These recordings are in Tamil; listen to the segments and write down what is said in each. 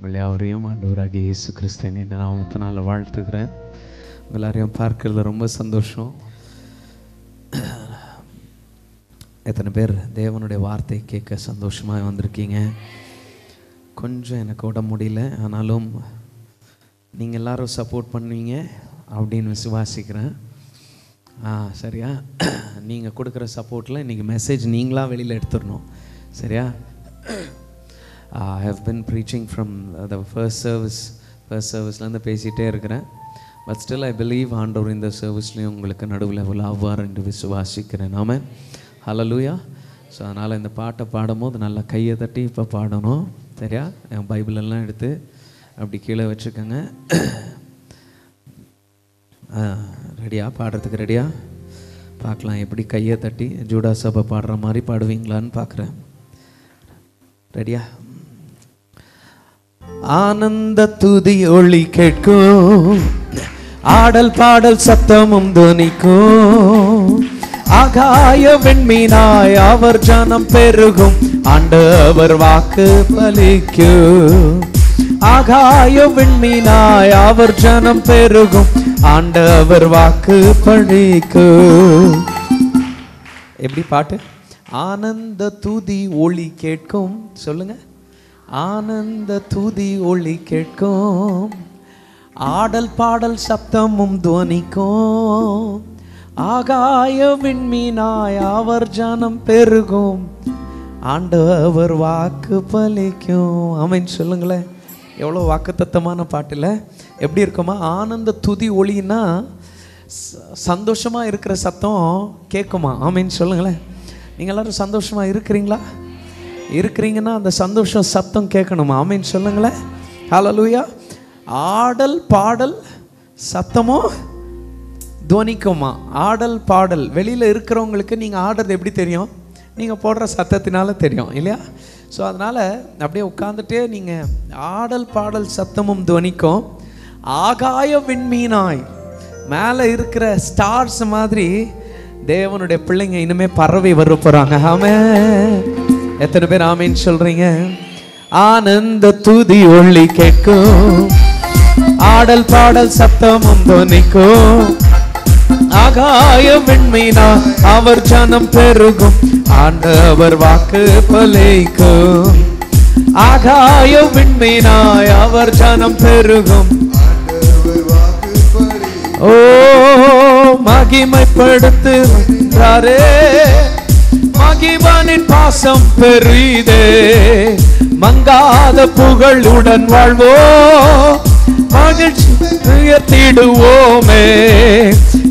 உங்கள் யாவரையும் ஆண்டவராகிய இயேசு கிறிஸ்துவின் நாமத்தினால் வாழ்த்துக்கிறேன். எல்லாரையும் பார்க்கறதுல ரொம்ப சந்தோஷம். எத்தனை பேர் தேவனுடைய வார்த்தை கேட்க சந்தோஷமாக வந்திருக்கீங்க? கொஞ்சம் எனக்கு விட முடியல, ஆனாலும் நீங்கள் எல்லாரும் சப்போர்ட் பண்ணுவீங்க அப்படின்னு விசுவாசிக்கிறேன். சரியா? நீங்கள் கொடுக்குற சப்போர்ட்டில் இன்றைக்கி மெசேஜ் நீங்களாக வெளியில் எடுத்துடணும். சரியா? I have been preaching from the first serviceலேருந்து பேசிகிட்டே இருக்கிறேன். பட் ஸ்டில் ஐ பிலீவ் ஆண்டவர் இந்த சர்வீஸ்லேயும் உங்களுக்கு நடுவில் உலாவார் என்று விசுவாசிக்கிறேன். ஆமென், ஹல்லேலூயா. ஸோ அதனால் இந்த பாட்டை பாடும்போது நல்லா கையை தட்டி இப்போ பாடணும். சரியா? என் பைபிளெல்லாம் எடுத்து அப்படி கீழே வச்சுக்கோங்க. ரெடியா? பாடுறதுக்கு ரெடியா? பார்க்கலாம் எப்படி கையை தட்டி ஜூடா சபை பாடுற மாதிரி பாடுவீங்களான்னு பார்க்குறேன். ரெடியா? ஆனந்த துதி ஒளி கேட்கும், ஆடல் பாடல் சத்தமும் துணிக்கும், ஆகாய வெண்மீனாய் அவர் ஜனம் பெருகும், ஆண்டவர் வாக்கு பலிக்கும். ஆகாய வெண்மீனாய் அவர் ஜனம் பெருகும், ஆண்டவர் வாக்கு பலிக்கும். எப்படி பாட்டு? ஆனந்த துதி ஒளி கேட்கும். சொல்லுங்க. ஆனந்த துதி ஒளி கேட்கும், ஆடல் பாடல் சப்தமும் துவனிக்கும், ஆகாய விண்மீனாய் அவர் ஜனம் பெருகும், ஆண்டவர் வாக்கு பலிக்கும். ஆமென் சொல்லுங்களேன். எவ்வளோ வாக்குத்தத்தமான பாட்டில் எப்படி இருக்குமா? ஆனந்த துதி ஒளின்னா சந்தோஷமாக இருக்கிற சத்தம் கேட்குமா? ஆமென் சொல்லுங்களேன். நீங்கள் எல்லோரும் சந்தோஷமாக இருக்கிறீங்களா? இருக்கிறீங்கன்னா அந்த சந்தோஷம் சத்தம் கேட்கணுமா? ஆமென் சொல்லுங்களேன். ஹல்லேலூயா. ஆடல் பாடல் சத்தமும் துவனிக்குமா? ஆடல் பாடல் வெளியில் இருக்கிறவங்களுக்கு நீங்கள் ஆடுறது எப்படி தெரியும்? நீங்கள் போடுற சத்தத்தினால தெரியும் இல்லையா? ஸோ அதனால் அப்படியே உட்காந்துட்டே நீங்கள் ஆடல் பாடல் சத்தமும் துவனிக்கும், ஆகாய விண்மீனாய் மேலே இருக்கிற ஸ்டார்ஸ் மாதிரி தேவனுடைய பிள்ளைங்க இனிமே பறவை வர போகிறாங்க. ஆமென். எத்தனை பேர் ஆமென் சொல்றீங்க? ஆனந்த துதி ஒளி கேட்கும், ஆடல் பாடல் சத்தமும் துணிக்கும், ஆகாய விண்மீனா அவர் ஜனம் பெருகும், ஆண்டவர் வாக்கு பலிக்கும். ஆகாய விண்மீனாய் அவர் ஜனம் பெருகும், ஓ மகிமைப்படுத்துகிறாரே, மகிமானின் பாசம் பெரிதே, மங்காத புகழுடன் வாழ்வோ, மகிழ்ச்சி உயர்த்திடுவோமே,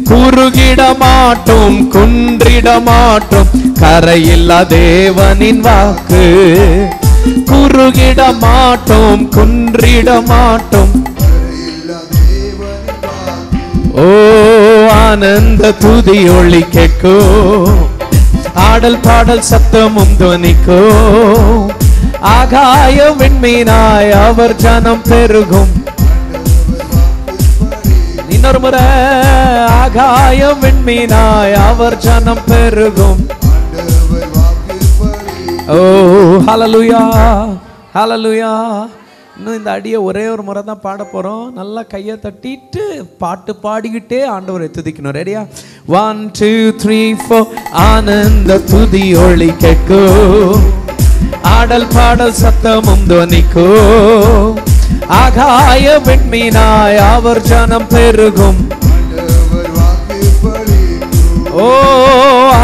குறுகிட மாட்டோம் குன்றிட மாட்டோம், கரையில்லா தேவனின் வாக்கு, குறுகிட மாட்டோம் குன்றிட மாட்டோம். ஓ ஆனந்த துதி ஒளி கேட்கும், ஆடல் பாடல் சத்தமும் துவனிக்கும், ஆகாய விண்மீனாய் அவர் ஜனம் பெருகும். இன்னொரு முறை. ஆகாய விண்மீனாய் அவர் ஜனம் பெருகும். ஓ ஹல்லேலூயா, ஹல்லேலூயா. இன்னும் இந்த அடியை ஒரே ஒரு முறை தான் பாட போகிறோம். நல்லா கையை தட்டிட்டு பாட்டு பாடிக்கிட்டே ஆண்டவரை துதிக்கணும். ரெடியா? 1 2 3 4. ஆனந்த துதி ஒளி கேட்கும், ஆடல் பாடல் சத்தமும் துவனிக்கும், ஆகாய விண்மீனாய் அவர் ஜனம் பெருகும், ஓ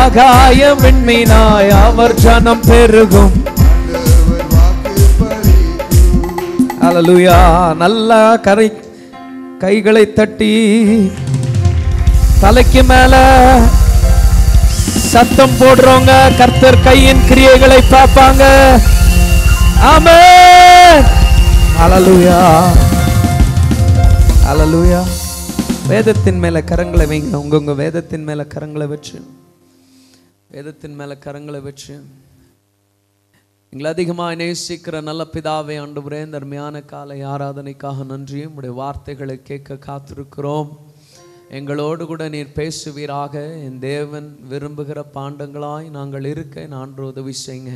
ஆகாய விண்மீனாய் அவர் ஜனம் பெருகும். ஹல்லேலூயா. நல்லா கைகளை தட்டி தலைக்கு மேல சத்தம் போடுறவங்க கர்த்தர் கையின் கிரியைகளை பார்ப்பாங்க. ஆமென். ஹல்லேலூயா, ஹல்லேலூயா. வேதத்தின் மேல கரங்களை வைங்க. உங்க வேதத்தின் மேல கரங்களை வச்சு, வேதத்தின் மேல கரங்களை வச்சு, எங்களை அதிகமாக நேசிக்கிற நல்ல பிதாவே, ஆண்டவரே, இந்த அருமையான காலை ஆராதனைக்காக நன்றி. உம்முடைய வார்த்தைகளை கேட்க காத்திருக்கிறோம். எங்களோடு கூட நீர் பேசுவீராக. என் தேவன் விரும்புகிற பாண்டங்களாய் நாங்கள் இருக்க நான் உதவி செய்யுங்க.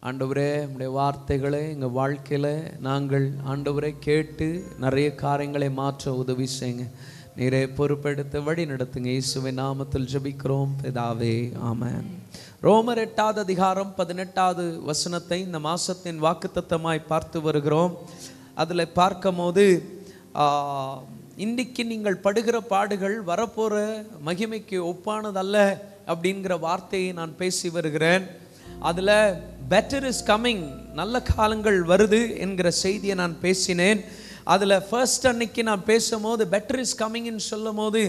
ஆண்டவரே உம்முடைய வார்த்தைகளை எங்கள் வாழ்க்கையில் நாங்கள் ஆண்டவரை கேட்டு நிறைய காரியங்களை மாற்ற உதவி செய்யுங்க. நீரே பொறுப்பெடுத்து வழி நடத்துங்க. இயேசுவின் நாமத்தில் ஜெபிக்கிறோம் பிதாவே, ஆமென். ரோமர் 8வது அதிகாரம் 18வது வசனத்தை இந்த மாசத்தின் வாக்குத்தத்தமாய் பார்த்து வருகிறோம். அதில் பார்க்கும் போது இன்னைக்கு நீங்கள் படுகிற பாடுகள் வரப்போகிற மகிமைக்கு ஒப்பானதல்ல அப்படிங்கிற வார்த்தையை நான் பேசி வருகிறேன். அதில் பெட்டர் இஸ் கம்மிங், நல்ல காலங்கள் வருது என்கிற செய்தியை நான் பேசினேன். அதில் ஃபர்ஸ்ட் அன்னைக்கு நான் பேசும்போது பெட்டர் இஸ் கம்மிங்னு சொல்லும் போது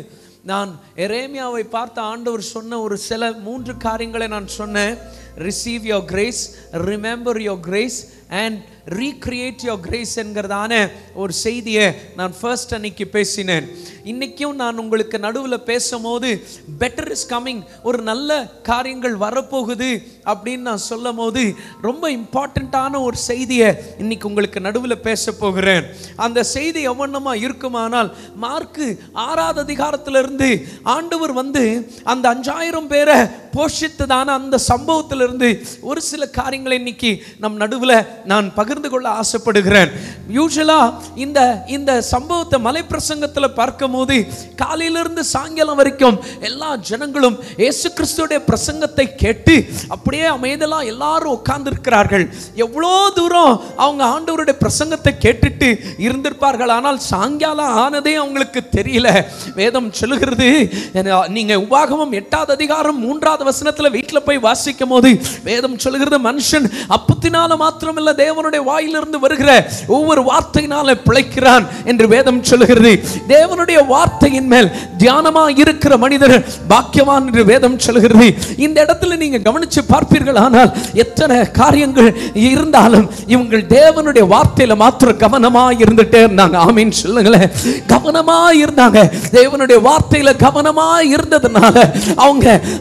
நான் எரேமியாவை பார்த்த ஆண்டவர் சொன்ன ஒரு சில 3 காரியங்களை நான் சொன்னேன். Receive your grace, remember your grace and recreate your grace என்கிறதான ஒரு செய்தியை நான் ஃபர்ஸ்ட் அன்னைக்கு பேசினேன். இன்றைக்கும் நான் உங்களுக்கு நடுவில் பேசும்போது பெட்டர் இஸ் கம்மிங், ஒரு நல்ல காரியங்கள் வரப்போகுது அப்படின்னு நான் சொல்லும் போது ரொம்ப இம்பார்ட்டண்ட்டான ஒரு செய்தியை இன்னைக்கு உங்களுக்கு நடுவில் பேச போகிறேன். அந்த செய்தி எவ்வளமா இருக்குமானால், மார்க்கு 6வது அதிகாரத்திலிருந்து ஆண்டவர் வந்து அந்த 5000 பேரை போஷித்ததான அந்த சம்பவத்திலிருந்து ஒரு சில காரியங்களை இன்னைக்கு நம் நடுவில் நான் பகிர்ந்து கொள்ள ஆசைப்படுகிறேன். யூசுவலா இந்த சம்பவத்தை மலை பிரசங்கத்தில் பார்க்கும் போது காலையிலிருந்து சாயங்காலம் வரைக்கும் எல்லா ஜனங்களும் இயேசு கிறிஸ்துவோட பிரசங்கத்தை கேட்டு அப்படியே அமைதலா எல்லாரும் உட்கார்ந்து இருக்கிறார்கள். எவ்வளோ தூரம் அவங்க ஆண்டவருடைய பிரசங்கத்தை கேட்டுட்டு இருந்திருப்பார்கள். ஆனால் சாயங்காலம் ஆனதே அவங்களுக்கு தெரியல. வேதம் சொல்லுகிறது, நீங்க உபாகமம் 8வது அதிகாரம் 3வது வசனத்துல வீட்டில் போய் வாசிக்கும் போது வேதம் சொல்லுகிறது, மனுஷன் அப்பத்தினால மாத்திரமல்ல தேவனுடைய வாயிலிருந்து வருகிற ஒவ்வொரு வார்த்தையினால பிழைக்கிறான் என்று வேதம் சொல்லுகிறது. தேவனுடைய வார்த்தையின் மேல் தியானமா இருக்கிற மனிதர் பாக்கியவான் என்று வேதம் சொல்லுகிறது. இந்த இடத்துல நீங்க கவனிச்சு பார்ப்பீர்கள், ஆனால் எத்தனை காரியங்கள் இருந்தாலும் இவங்க தேவனுடைய வார்த்தையில மாத்திரம் கவனமா இருந்துட்டே இருந்தாங்க. ஆமீன் சொல்லுங்களேன். கவனமா இருந்தாங்க. தேவனுடைய வார்த்தையில கவனமா இருந்ததுனால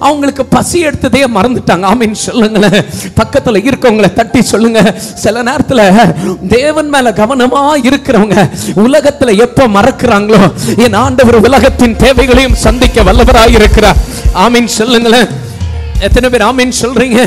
அவங்களுக்கு பசி எடுத்ததே மறந்துட்டாங்க. ஆமீன் சொல்லுங்களேன். பக்கத்துல இருக்கவங்களை தட்டி சொல்லுங்க, சில நேரத்துல தேவன் மேல கவனமா இருக்கிறவங்க உலகத்துல எப்ப மறக்கிறாங்களோ, என் ஆண்டவர் உலகத்தின் தேவைகளையும் சந்திக்க வல்லவராய் இருக்கிறார். ஆமீன் சொல்லுங்களேன். எத்தனை பேர் ஆமீன் சொல்றீங்க?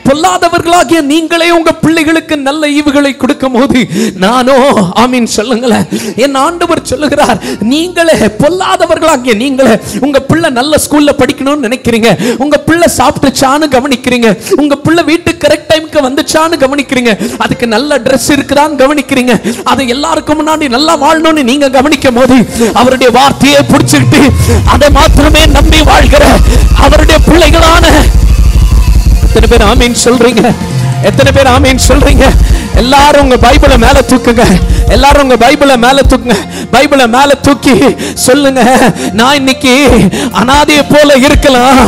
பொல்லாதவர்களாகிய நீங்களே உங்க பிள்ளைகளுக்கு நல்ல ஈவுகளை கொடுக்கும் போது நானோ ஆமீன் சொல்லுங்களேன். என் ஆண்டவர் சொல்லுகிறார், நீங்களே பொல்லாதவர்களாகிய நீங்களே உங்க பிள்ளை நல்ல ஸ்கூல்ல படிக்கணும்னு நினைக்கிறீங்க, உங்க பிள்ளை சாப்பிட்டுச்சான்னு கவனிக்கிறீங்க, உங்க பிள்ளை வீட்டுக்கு கரெக்ட் டைமுக்கு வந்துச்சான்னு கவனிக்கிறீங்க, அதுக்கு நல்ல ட்ரெஸ் இருக்குதான்னு கவனிக்கிறீங்க, அதை எல்லாருக்கும் முன்னாடி நல்லா வாழணும்னு நீங்க கவனிக்கும் போது அவருடைய வார்த்தையை பிடிச்சிட்டு அதை மாத்திரமே நம்பி வாழ்கிற அவருடைய பிள்ளைகளான எத்தனை பேர் ஆமீன் சொல்றீங்க? எத்தனை பேர் ஆமீன் சொல்றீங்க? எல்லாரும் உங்க பைபிளை மேல தூக்குங்க. எல்லாரும் உங்க பைபிளை மேல தூக்குங்க. பைபிளை மேல தூக்கி சொல்லுங்க, நான் இன்னைக்கு அனாதையை போல இருக்கலாம்,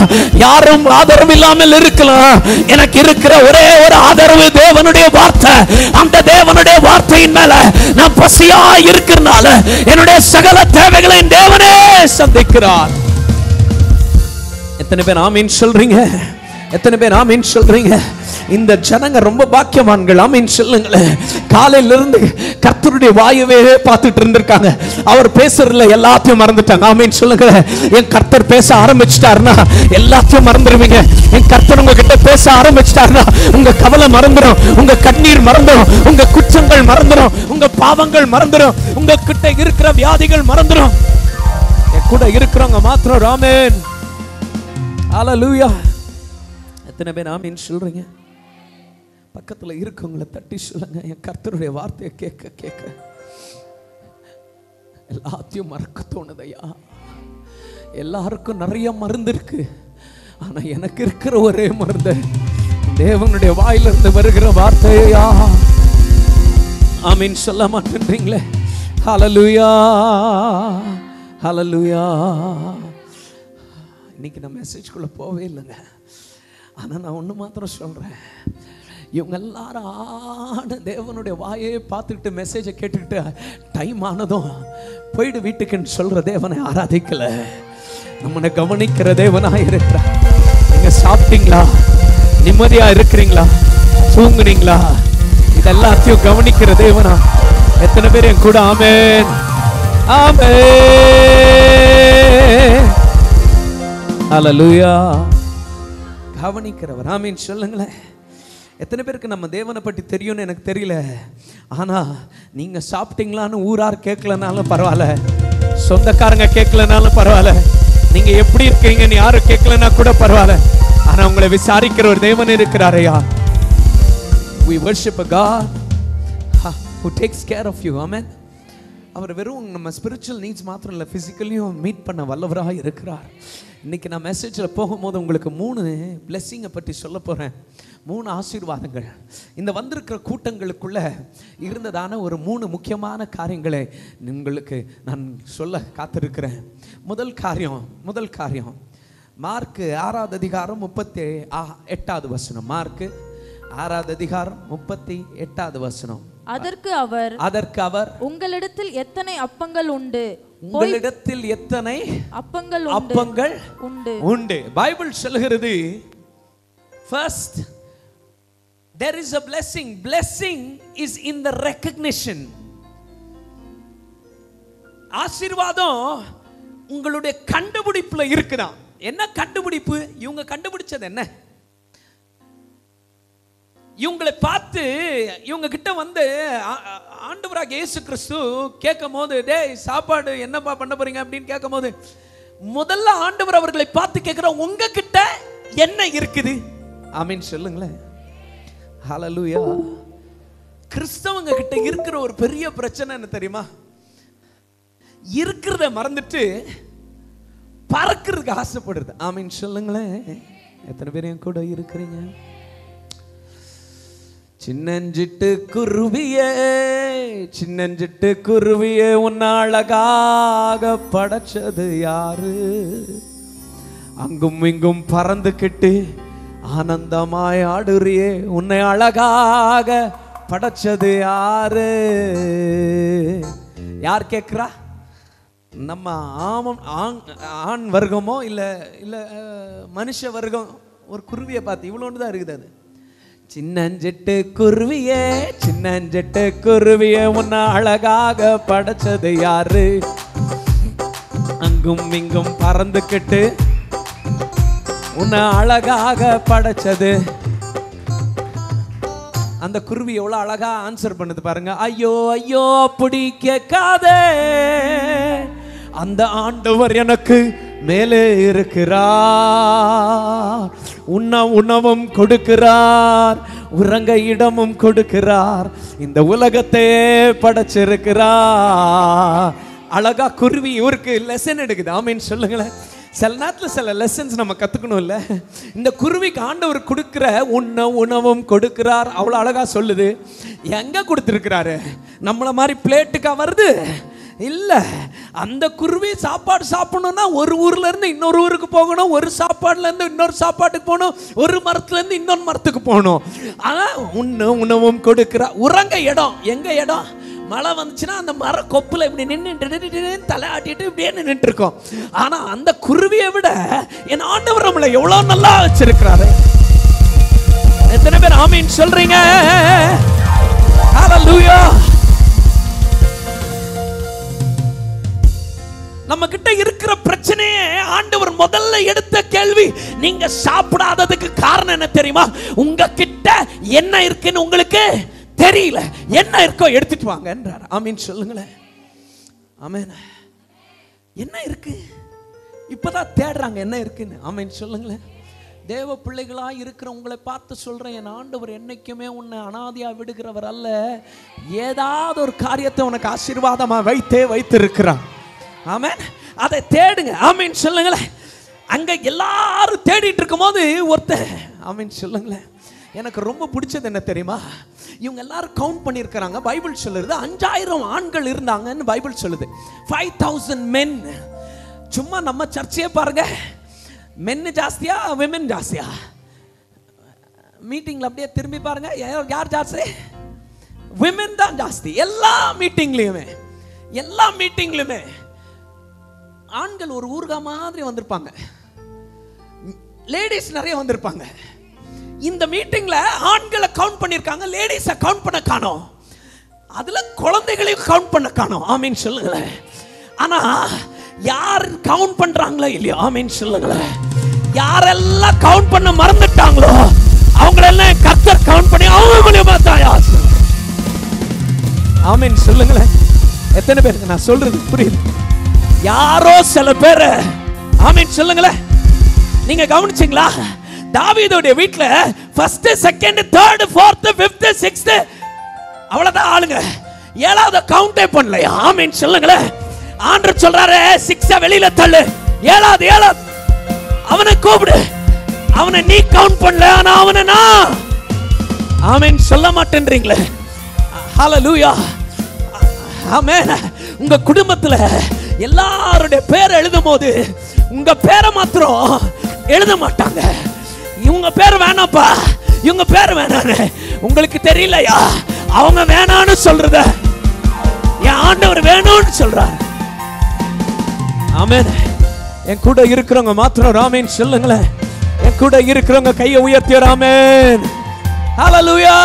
யாரும் ஆதரவு இல்லாமல் இருக்கலாம், எனக்கு இருக்கிற ஒரே ஒரு ஆதரவு தேவனுடைய வார்த்தை. அந்த தேவனுடைய வார்த்தையின் மேல நான் பசியா இருக்கிறனால என்னுடைய சகல தேவைகளை தேவனே சந்திக்கிறார். எத்தனை பேர் ஆமீன் சொல்றீங்க? எத்தனை பேர் ஆமீன் சொல்றீங்க? இந்த ஜனங்க ரொம்ப பாக்கியவான்கள். ஆமீன் சொல்லுங்களேன். காலையில இருந்து கர்த்தருடைய வாயவே பார்த்துட்டு இருந்திருக்காங்க. அவர் பேசுறதுல எல்லாத்தையும் மறந்துட்டாங்க. ஆமீன் சொல்லுங்களேன். என் கர்த்தர் பேச ஆரம்பிச்சிட்டாருன்னா எல்லாத்தையும் மறந்துடுவீங்க. என் கர்த்தர் உங்ககிட்ட பேச ஆரம்பிச்சிட்டாருன்னா உங்க கவலை மறந்துடும், உங்க கண்ணீர் மறந்துடும், உங்க குற்றங்கள் மறந்துடும், உங்க பாவங்கள் மறந்துடும், உங்க கிட்ட இருக்கிற வியாதிகள் மறந்துடும். என் கூட இருக்கிறவங்க மாத்திரம் ஆமென் ஹல்லேலூயா. எத்தனை பேர் ஆமீன் சொல்றீங்க? பக்கத்துல இருக்கவங்களை தட்டி சொல்லுங்க, என் கர்த்தருடைய வார்த்தையை கேட்க கேட்க எல்லாத்தையும் மறக்க தோணுதையா. எல்லாருக்கும் நிறைய மருந்து இருக்கு, ஆனா எனக்கு இருக்கிற ஒரே மருந்து தேவனுடைய வாயிலிருந்து வருகிற வார்த்தையா. ஆமீன் சொல்ல மாட்டேன்றீங்களே? ஹல்லேலூயா ஹல்லேலூயா. இன்னைக்கு நான் மெசேஜ்குள்ள போவே இல்லைங்க. ஆனால் நான் ஒன்று மாத்திரம் சொல்கிறேன், இவங்க எல்லாரும் தேவனுடைய வாயே பார்த்துக்கிட்டு மெசேஜை கேட்டுக்கிட்டு டைம் ஆனதும் போயிடு வீட்டுக்குன்னு சொல்கிற தேவனை ஆராதிக்கலை. நம்மனை கவனிக்கிற தேவனாக இருக்கிறார். நீங்கள் சாப்பிட்டீங்களா? நிம்மதியாக இருக்கிறீங்களா? தூங்குனீங்களா? இதெல்லாத்தையும் கவனிக்கிற தேவனா. எத்தனை பேர் என் கூட ஆமென் ஆமென் ஹல்லேலூயா. கவனிக்கிறவர். ஆமீன் சொல்லுங்களேன். எத்தனை பேருக்கு நம்ம தேவனை பற்றி தெரியும்னு எனக்கு தெரியல. ஆனால் நீங்கள் சாப்பிட்டீங்களான்னு ஊரார் கேட்கலனாலும் பரவாயில்ல, சொந்தக்காரங்க கேட்கலனாலும் பரவாயில்ல, நீங்கள் எப்படி இருக்கீங்கன்னு யாரும் கேட்கலன்னா கூட பரவாயில்ல, ஆனால் உங்களை விசாரிக்கிற ஒரு தேவன் இருக்கிறாரையா. We worship a God who takes care of you. Amen. அவர் வெறும் நம்ம ஸ்பிரிச்சுவல் நீட்ஸ் மாத்திரம் இல்லை, ஃபிசிக்கலியும் மீட் பண்ண வல்லவராக இருக்கிறார். இன்றைக்கி நான் மெசேஜில் போகும்போது உங்களுக்கு 3 பிளெஸ்ஸிங்கை பற்றி சொல்ல போகிறேன். 3 ஆசீர்வாதங்கள் இந்த வந்திருக்கிற கூட்டங்களுக்குள்ளே இருந்ததான ஒரு 3 முக்கியமான காரியங்களை உங்களுக்கு நான் சொல்ல காத்திருக்கிறேன். முதல் காரியம் மார்க்கு 6வது அதிகாரம் 38வது வசனம். மார்க்கு 6வது அதிகாரம் 38வது வசனம். அதற்கு அவர் உங்களிடத்தில் எத்தனை அப்பங்கள் உண்டு? உங்களிடத்தில் எத்தனை அப்பங்கள் உண்டு? பைபிள் சொல்கிறது, first there is a blessing is in the recognition. ஆசீர்வாதம் உங்களுடைய கண்டுபிடிப்புல இருக்குதா. என்ன கண்டுபிடிப்பு? இவங்க கண்டுபிடிச்சது என்ன? இவங்களை பார்த்து இவங்க கிட்ட வந்து ஆண்டவராக இயேசு கிறிஸ்து கேட்கும் போது, டேய் சாப்பாடு என்னப்பா பண்ண போறீங்க அப்படின்னு கேட்கும் போது, முதல்ல ஆண்டவர் அவர்களை பார்த்து கேட்கிற, உங்ககிட்ட என்ன இருக்குது? ஆமீன் சொல்லுங்களேன். ஹல்லேலூயா. கிறிஸ்தவங்க கிட்ட இருக்கிற ஒரு பெரிய பிரச்சனை என்ன தெரியுமா? இருக்கிறத மறந்துட்டு பறக்கிறதுக்கு ஆசைப்படுறது. ஆமீன் சொல்லுங்களேன். எத்தனை பேர் என் கூட இருக்கிறீங்க? சின்னஞ்சிட்டு குருவியே உன்னை அழகாக படைச்சது யாரு? அங்கும் இங்கும் பறந்துக்கிட்டு ஆனந்தமாய் ஆடுறியே, உன்னை அழகாக படைச்சது யாரு? யார் கேட்கிறா? நம்ம ஆண் வர்க்கமோ இல்லை மனுஷ வர்க்கம் ஒரு குருவியை பார்த்து இவ்வளோன்னு தான் இருக்குது. அது சின்னஞ்சிட்டு குருவியே உன்னை அழகாக படைச்சது யாரு? அங்கும் இங்கும் பறந்துக்கிட்டு உன்னை அழகாக படைச்சது. அந்த குருவி எவ்வளவு அழகா ஆன்சர் பண்ணுது பாருங்க. ஐயோ அப்படி கேட்காதே, அந்த ஆண்டவர் எனக்கு மேலே இருக்கிறார், உணவும் கொடுக்கிறார், உறங்க இடமும் கொடுக்கிறார், இந்த உலகத்தையே படைச்சிருக்கிறார். அழகா குருவி இவருக்கு லெசன் எடுக்குது. ஆமீன் சொல்லுங்களேன். சில நேரத்தில் சில லெசன்ஸ் நம்ம கற்றுக்கணும் இல்லை? இந்த குருவிக்கு ஆண்டவர் கொடுக்குற உணவும் கொடுக்கிறார் அவ்வளோ அழகா சொல்லுது. எங்கே கொடுத்துருக்கிறாரு? நம்மளை மாதிரி பிளேட்டுக்கா வருது? இல்லை. அந்த குருவி சாப்பாடு சாப்பிடணும்னா ஒரு ஊர்ல இருந்து இன்னொரு ஊருக்கு போகணும், ஒரு சாப்பாடுல இருந்து இன்னொரு சாப்பாட்டுக்கு போகணும், ஒரு மரத்துல இருந்து இன்னொரு மரத்துக்கு போகணும். ஆனால் உணவும் கொடுக்கிறார். உறங்க இடம் எங்க இடம்? மழை வந்துச்சுன்னா அந்த மர கொப்புல இப்படி நின்று தலையாட்டிட்டு இப்படியே நின்றுட்டு இருக்கோம். ஆனா அந்த குருவியை விட என் ஆண்டவர் நம்மளை எவ்வளவு நல்லா வச்சிருக்கிறாரு. எத்தனை பேர் ஆமீன் சொல்றீங்க? ஹல்லேலூயா. நம்ம கிட்ட இருக்கிற பிரச்சனையே ஆண்டவர் முதல்ல எடுத்த கேள்வி, நீங்க சாப்பிடாததுக்கு காரணம் என்ன தெரியுமா? உங்க கிட்ட என்ன இருக்குன்னு உங்களுக்கு தெரியல, என்ன இருக்கோ எடுத்துட்டு வாங்க என்றார். ஆமீன் சொல்லுங்களேன். ஆமீன். என்ன இருக்கு? இப்பதான் தேடுறாங்க என்ன இருக்குன்னு. ஆமீன் சொல்லுங்களேன். தேவ பிள்ளைகளா இருக்கிற உங்களை பார்த்து சொல்றேன், என் ஆண்டவர் என்னைக்குமே உன்னை அனாதையா விடுகிறவர் அல்ல. ஏதாவது ஒரு காரியத்தை உனக்கு ஆசீர்வாதமா வைத்திருக்கிறார். ஆமீன். அதை தேடுங்க. ஆமீன் சொல்லுங்களேன். அங்க எல்லாரும் தேடிட்டு இருக்கும் போது ஒருத்தர், ஆமீன் சொல்லுங்களேன், எனக்கு ரொம்ப பிடிச்சது என்ன தெரியுமா? இவங்க எல்லாரும் கவுண்ட் பண்ணியிருக்கிறாங்க. பைபிள் சொல்லுது 5000 ஆண்கள் இருந்தாங்கன்னு பைபிள் சொல்லுது. 5000 men. சும்மா நம்ம சர்ச்சையே பாருங்க, மென்னு ஜாஸ்தியா விமென் ஜாஸ்தியா? மீட்டிங்ல அப்படியே திரும்பி பாருங்க, யார் ஜாஸ்தி? விமென் தான் ஜாஸ்தி. எல்லா மீட்டிங்லயுமே ஆண்கள் ஒரு ஊர்கா மாதிரி வந்திருப்பாங்க, லேடிஸ் நிறைய வந்திருப்பாங்க. இந்த மீட்டிங்ல ஆண்களை கவுண்ட் பண்ணிருக்காங்க, லேடிஸை கவுண்ட் பண்ண காணோம், அதுல குழந்தைகளையும் கவுண்ட் பண்ண காணோம். ஆமீன் சொல்லுங்களேன். ஆனா யார் கவுண்ட் பண்றாங்களோ இல்லையோ, ஆமீன் சொல்லுங்களேன், யாரெல்லாம் கவுண்ட் பண்ண மறந்துட்டாங்களோ அவங்களெல்லாம் கர்த்தர் கவுண்ட் பண்ணி அவங்க மூலியமா தான் ஆசீர்வாதம். ஆமென் சொல்லுங்களேன். எத்தனை பேருக்கு நான் சொல்றது புரியுது? யாரோ சில பேர் ஆமென் சொல்லுங்களேன். நீங்க கவனிச்சீங்களா? தாவீதுடைய வீட்ல first second third fourth fifth sixth அவ்வளவுதான் ஆளுங்க. ஏழாவது கவுண்டே பண்ணலையா? ஆமென் சொல்லுங்களேன். ஆண்டவர் சொல்றாரு 6 வெளியில தள்ளு, ஏழாவது அவனை கூப்பிடு. அவனை நீ கவுண்ட் பண்ணல, ஆனா அவனை நான். ஆமென் சொல்ல மாட்டேன்றீங்களே. ஹalleluya. ஆமென். உங்க குடும்பத்துல எல்லாருடைய பேர் எழுதும் போது உங்க பேரை மாத்திரம் எழுத மாட்டாங்க. இவங்க பேர் வேணாப்பா, இவங்க பேர் வேணான்னு உங்களுக்கு தெரியலையா? அவங்க வேணான்னு சொல்றத என் ஆண்டவர் வேணும்னு சொல்றார். ஆமென். என் கூட இருக்கிறவங்க மாத்திரம் ஆமென் சொல்லுங்களேன். என் கூட இருக்கிறவங்க கையை உயர்த்தி ஆமென். ஹalleluya.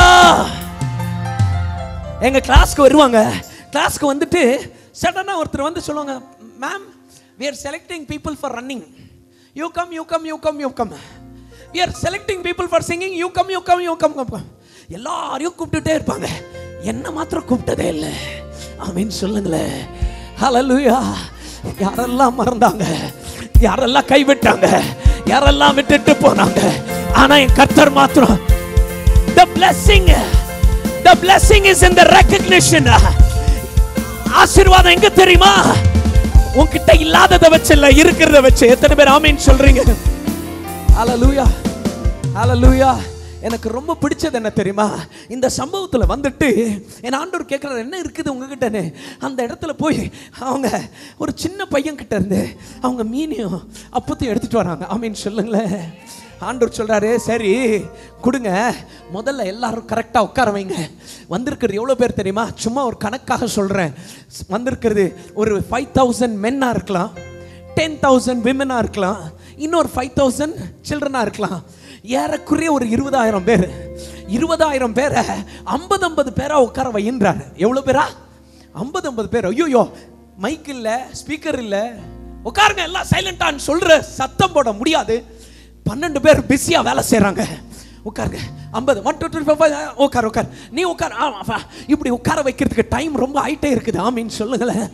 எங்க கிளாஸ்க்கு வருவாங்க. கிளாஸ்க்கு வந்துட்டு சடனா ஒருத்தர் வந்து சொல்லுவாங்க, ma'am we are selecting people for running, you come we are selecting people for singing, you come எல்லாரையும் கூப்பிட்டுட்டே இருப்பாங்க. என்ன மாத்திரம் கூப்பிட்டதே இல்லை. ஆமென் சொல்லுங்களேன். ஹalleluya. யாரெல்லாம் மறந்தாங்க, யாரெல்லாம் கைவிட்டாங்க, யாரெல்லாம் விட்டுட்டு போனாங்க, ஆனா என் கர்த்தர் மாத்திரம். the blessing is in the recognition. ஆசீர்வாதம் எங்க தெரியுமா? உன்கிட்ட இல்லாததை வச்சு இல்ல, இருக்கிறத வச்சு. எத்தனை பேர் ஆமென் சொல்றீங்க? ஹalleluya. ஹalleluya. எனக்கு ரொம்ப பிடிச்சது என்ன தெரியுமா? இந்த சம்பவத்துல வந்துட்டு என் ஆண்டவர் கேட்கிறார், என்ன இருக்குது உங்ககிட்டன்னு. அந்த இடத்துல போய் அவங்க ஒரு சின்ன பையன் கிட்ட இருந்து அவங்க மீனையும் அப்பத்தையும் எடுத்துட்டு வராங்க. ஆமென் சொல்லுங்களேன். ஆண்டவர் சொல்றாரு, சரி கொடுங்க, முதல்ல எல்லாரும் கரெக்டா உட்கார வைங்க. வந்திருக்கிறது எவ்வளவு பேர் தெரியுமா? சும்மா ஒரு கணக்காக சொல்றேன். வந்திருக்கிறது ஒரு 5000 மென்னா இருக்கலாம், 10,000 விமனா இருக்கலாம், இன்னொரு 5,000 சில்ட்ரனா இருக்கலாம். ஏறக்குறைய ஒரு 20,000 பேர். 20,000 பேரை 50 பேரா உட்கார வைன்றார். எவ்வளவு பேரா? 50 பேர். ஐயோ, மைக் இல்ல, ஸ்பீக்கர் இல்ல, உட்காருங்க எல்லாம் சைலண்டான்னு சொல்ற சத்தம் போட முடியாது. 12 பேர் பிஸியா வேலை செய்யறாங்க. உட்காருங்க 50 1 2 3 4 5 உட்கார் நீ உட்கார். இப்படி உட்கார வைக்கிறதுக்கு டைம் ரொம்ப ஆயிட்டே இருக்குது. ஆமீன் சொல்லுங்களேன்.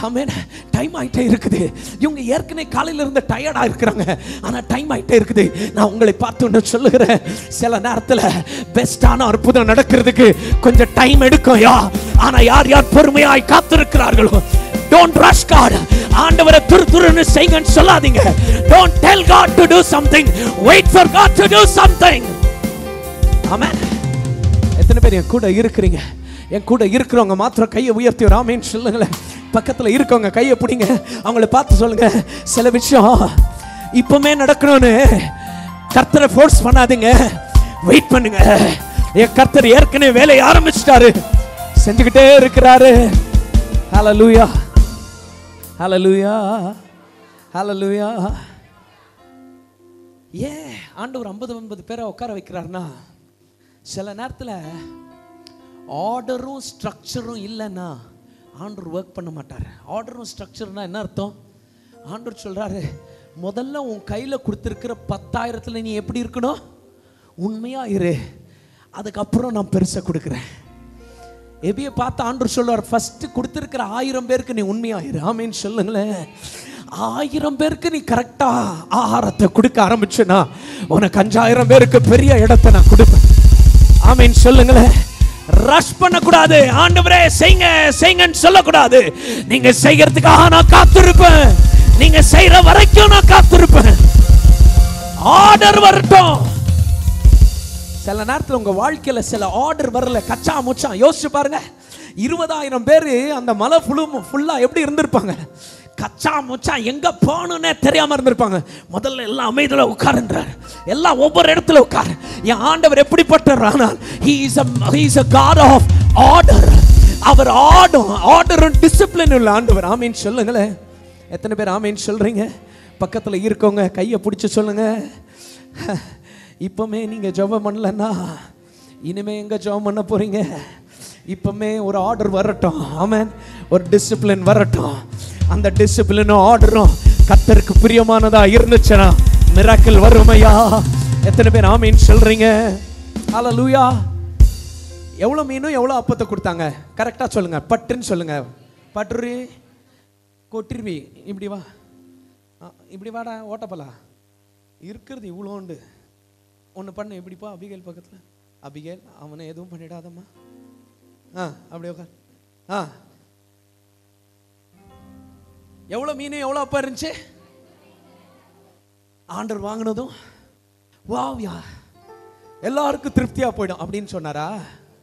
ஆமென். டைம் ஆயிட்டே இருக்குது. இவங்க ஏற்கனவே காலையில இருந்து டயர்டா இருக்கிறாங்க, ஆனா டைம் ஆயிட்டே இருக்குது. நான் உங்களை பார்த்து ஒன்று சொல்லுகிறேன், சில நேரத்துல பெஸ்டான அற்புதம் நடக்கிறதுக்கு கொஞ்சம் டைம் எடுக்கும். ஆனா யார் யார் பொறுமையாய் காத்திருக்கிறார்களோ, don't rush God. ஆண்டவரை துருதுருன்னு செய்யுங்கன்னு சொல்லாதீங்க. Don't tell God to do something, wait for God to do something. ஆமென். எத்தனை பேர் என் கூட இருக்கிறீங்க? என் கூட இருக்கிறவங்க மாத்திரம் கையை உயர்த்தி ஒரு ஆமென் சொல்லுங்களேன். பக்கத்துல இருக்கவங்க கையை பிடிங்க, அவங்கள பார்த்து சொல்லுங்க, சில விஷயம் இப்பமே நடக்கணும்னு கர்த்தரை ஃபோர்ஸ் பண்ணாதீங்க, வெயிட் பண்ணுங்க. என் கர்த்தர் ஏற்கனவே வேலையை ஆரம்பிச்சிட்டாரு, செஞ்சுக்கிட்டே இருக்கிறாரு. ஹalleluya. ஹalleluya. ஹalleluya. ஆண்டவர் 50 பேரை உட்கார வைக்கிறார்னா, சில நேரத்தில் ஆர்டரும் ஸ்ட்ரக்சரும் இல்லைன்னா ஆண்டவர் ஒர்க் பண்ண மாட்டார். ஆர்டரும் ஸ்ட்ரக்சர்னா என்ன அர்த்தம்? ஆண்டவர் சொல்றாரு, முதல்ல உன் கையில் கொடுத்துருக்கிற 10,000 நீ எப்படி இருக்கணும்? உண்மையா இரு, அதுக்கப்புறம் நான் பெருசா கொடுக்குறேன். எபியை பார்த்து ஆண்டவர் சொல்றார், ஃபர்ஸ்ட் கொடுத்திருக்கிற 1000 பேருக்கு நீ உண்மையாயிரு. ஆமீன் சொல்லுங்களேன். 1000 பேருக்கு நீ கரெக்டா ஆகாரத்தை கொடுக்க ஆரம்பிச்சுனா உனக்கு 5000 பேருக்கு பெரிய இடத்தை நான் கொடுப்பேன். ஆமீன் சொல்லுங்களேன். ரஷ் பண்ணக்கூடாது. ஆண்டவரே செய்யுங்க செய்யுங்கன்னு சொல்லக்கூடாது. நீங்க செய்யறதுக்காக நான் காத்திருப்பேன், நீங்க செய்யற வரைக்கும் நான் காத்திருப்பேன். ஆர்டர் வரட்டும். சில நேரத்தில் உங்க வாழ்க்கையில சில ஆர்டர் வரல, கச்சா முச்சா. யோசிச்சு பாருங்க, 20,000 பேர் அந்த மலை ஃபுல்லா எப்படி இருந்திருப்பாங்க? கச்சா முச்சா, எங்க போகணும்னே தெரியாம இருந்திருப்பாங்க. முதல்ல எல்லாம் அமைதியில உட்காருன்றார், எல்லாம் ஒவ்வொரு இடத்துல உட்காரு. என் ஆண்டவர் எப்படிப்பட்டவர்? he is a God of order. அவர் ஆர்டரும் டிசிப்ளின் உள்ள ஆண்டவர். ஆமீன் சொல்லுங்களேன். எத்தனை பேர் ஆமீன் சொல்றீங்க? பக்கத்துல இருக்கவங்க கையை பிடிச்சு சொல்லுங்க, இப்பமே நீங்க ஜெபம் பண்ணலன்னா இனிமே எங்க ஜெபம் பண்ண போறீங்க? இப்பமே ஒரு ஆர்டர் வரட்டும். ஆமென். ஒரு டிசிப்ளின் வரட்டும். அந்த டிசிப்ளினும் ஆர்டரும் கர்த்தருக்கு பிரியமானதா இருந்துச்சுன்னா மிராக்கிள் வருமையா. எத்தனை பேர் ஆமீன் சொல்றீங்க? ஹல்லேலூயா. எவ்வளவு மீனும் எவ்வளவு அப்பத்தை கொடுத்தாங்க? கரெக்டா சொல்லுங்க. பட்டுன்னு சொல்லுங்க. பட்டுரு கொட்டிருவி. இப்படி வா, இப்படி வாடா. ஓட்டப்பலா இருக்கிறது இவ்வளோண்டு. ஒன்று பண்ணு. இப்படிப்பா அபிகேல் பக்கத்தில். அபிகேல், அவனை எதுவும் பண்ணிடாதம்மா. அப்படியே உட்கார். எவ்வளோ மீன் எவ்வளோ அப்பா இருந்துச்சு? ஆண்டவர் வாங்கினதும் வாவ்யா எல்லாருக்கும் திருப்தியா போயிடும் அப்படின்னு சொன்னாரா?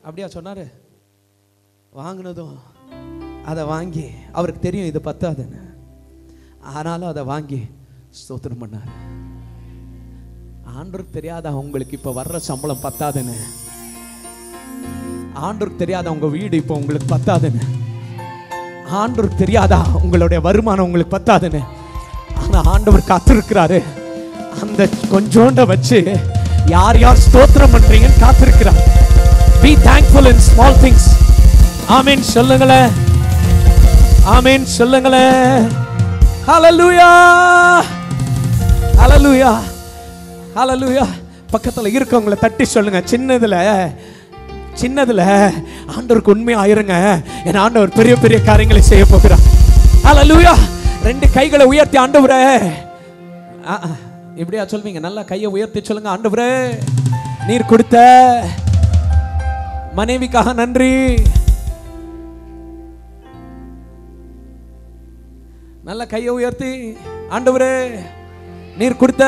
அப்படியா சொன்னாரு? வாங்கினதும் அதை வாங்கி, அவருக்கு தெரியும் இது பத்தாதுன்னு, ஆனாலும் அதை வாங்கி ஸ்தோத்திரம் பண்ணார். ஆண்டவருக்கு தெரியாதா உங்களுக்கு இப்ப வர்ற சம்பளம் பத்தாதுன்னு? ஆண்டவருக்கு தெரியாதா உங்க வீடு இப்ப உங்களுக்கு பத்தாதுன்னு? ஆண்டவருக்கு தெரியாதா உங்களுடைய வருமானம் உங்களுக்கு பத்தாதுன்னு? ஆனா ஆண்டவர் காத்திருக்கிறாரு. அந்த கொஞ்சோண்ட வச்சு யார் யார் ஸ்தோத்திரம் பண்றீங்கன்னு காத்திருக்கிறார். Be thankful in small things. ஆமென் சொல்லுங்களே. ஆமென் சொல்லுங்களே. ஹல்லேலூயா, ஹல்லேலூயா, ஹல்லேலூயா. பக்கத்துல இருக்கவங்கள தட்டி சொல்லுங்க, சின்னதுல ஆண்டவருக்கு உண்மையா இருங்க. என் ஆண்டவர் பெரிய பெரிய காரியங்களை செய்ய போகிறார். ஹல்லேலூயா. ரெண்டு கைகளை உயர்த்தி ஆண்டவரே, இப்படியா சொல்வீங்க? நல்லா கையை உயர்த்தி சொல்லுங்க. ஆண்டவரே, நீர் கொடுத்த மனைவிக்காக நன்றி. நல்ல கையை உயர்த்தி, ஆண்டவரே நீர் கொடுத்த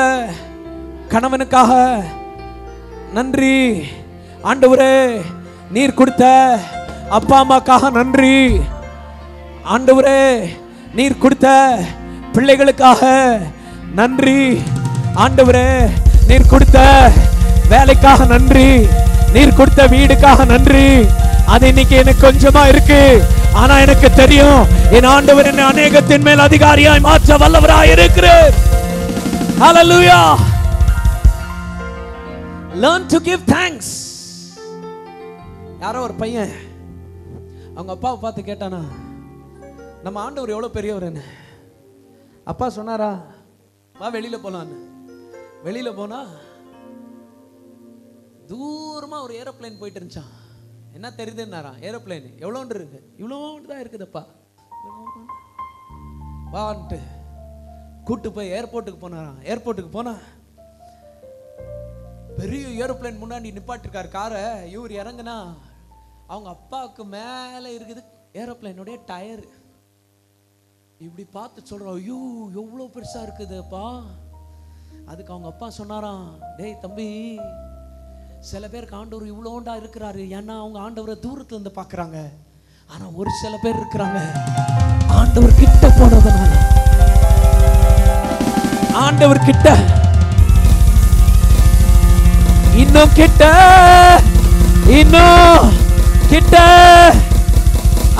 கணவனுக்காக நன்றி. ஆண்டவரே நீர் கொடுத்த அப்பா அம்மாக்காக நன்றி. ஆண்டவரே நீர் கொடுத்த பிள்ளைகளுக்காக நன்றி. ஆண்டவரே நீர் கொடுத்த வேலைக்காக நன்றி. நீர் கொடுத்த வீடுக்காக நன்றி. அது இன்னைக்கு எனக்கு கொஞ்சமா இருக்கு, ஆனா எனக்கு தெரியும் என் ஆண்டவர் என்னை அநேகத்தின் மேல் அதிகாரியாய் மாற்ற வல்லவராய் இருக்கிறார். ஹல்லேலூயா. Learn to give thanks. யாரோ ஒரு பையன் அவங்க அப்பாவை பார்த்து கேட்டானா, நம்ம ஆண்டவர் எவ்வளவு பெரியவர் என்ன? அப்பா சொன்னாரா, வா வெளியில போலான்னு. வெளியில போனா தூரமா ஒரு ஏரோப்ளேன் போயிட்டு இருந்துச்சான். என்ன தெரியுதுன்னாரா, ஏரோப்ளேன் எவ்வளோண்டு இருக்கு? இவ்வளோண்டு தான் இருக்குதுப்பா. வான்ட்டு கூட்டு போய் ஏர்போர்ட்டுக்கு போனாராம். ஏர்போர்ட்டுக்கு போனா பெரிய ஏரோப்ளேன் முன்னாடி நிப்பாட்டிருக்காரு காரை. இவர் இறங்குனா அவங்க அப்பாவுக்கு மேல இருக்குது ஏரோப்ளேனுடைய டயர். இப்படி பார்த்து சொல்றோம், ஐயோ எவ்வளோ பெருசா இருக்குதுப்பா. அதுக்கு அவங்க அப்பா சொன்னாராம், டேய் தம்பி, சில பேருக்கு ஆண்டவர் இவ்வளோண்டா இருக்கிறாரு, ஏன்னா அவங்க ஆண்டவரை தூரத்துல இருந்து பார்க்கறாங்க. ஆனா ஒரு சில பேர் இருக்கிறாங்க ஆண்டவர் கிட்ட போனதுனால, ஆண்டவர் கிட்ட இன்னும் கிட்ட இன்னும் கிட்ட.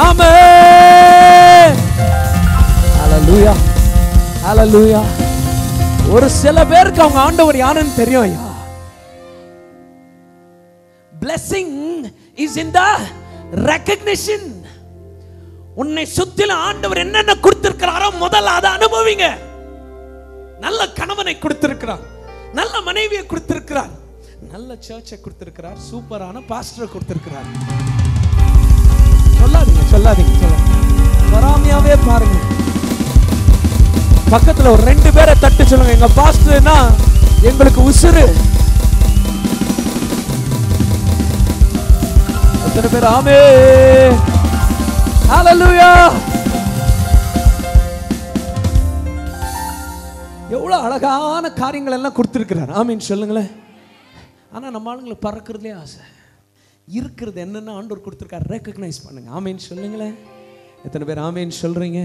ஆமென். ஹல்லேலூயா, ஹல்லேலூயா. ஒரு சில பேருக்கு அவங்க ஆண்டவர் யாருன்னு தெரியும். ஐயா, blessing is in the recognition. உன்னை சுத்தில ஆண்டவர் என்னென்ன கொடுத்திருக்கிறாரோ முதல்ல அதை அனுபவிங்க. நல்ல கணவனை கொடுத்திருக்கிறார், நல்ல மனைவியை கொடுத்திருக்கிறார், நல்ல சர்ச்சை கொடுத்திருக்கிறார், சூப்பரான பாஸ்டரை கொடுத்திருக்கிறார். சொல்லாதீங்க சொல்லாதீங்க, பொறாமையாவே பாருங்க. பக்கத்துல ஒரு 2 பேரை தட்டி சொல்லுங்க, எங்க பாஸ்டர்னா எங்களுக்கு உசுரு. எத்தனை பேர் ஆமென், ஹல்லேலூயா. எவ்வளவு அழகான காரியங்கள் எல்லாம் கொடுத்திருக்கிறார். ஆமென் சொல்லுங்களேன். ஆனா நம்ம ஆளுங்களுக்கு பறக்கிறதுலே ஆசை. இருக்கிறது என்னென்ன ஆண்டவர் கொடுத்திருக்கார் ரெகக்னைஸ் பண்ணுங்க. ஆமென் சொல்லுங்களேன். எத்தனை பேர் ஆமென் சொல்றீங்க?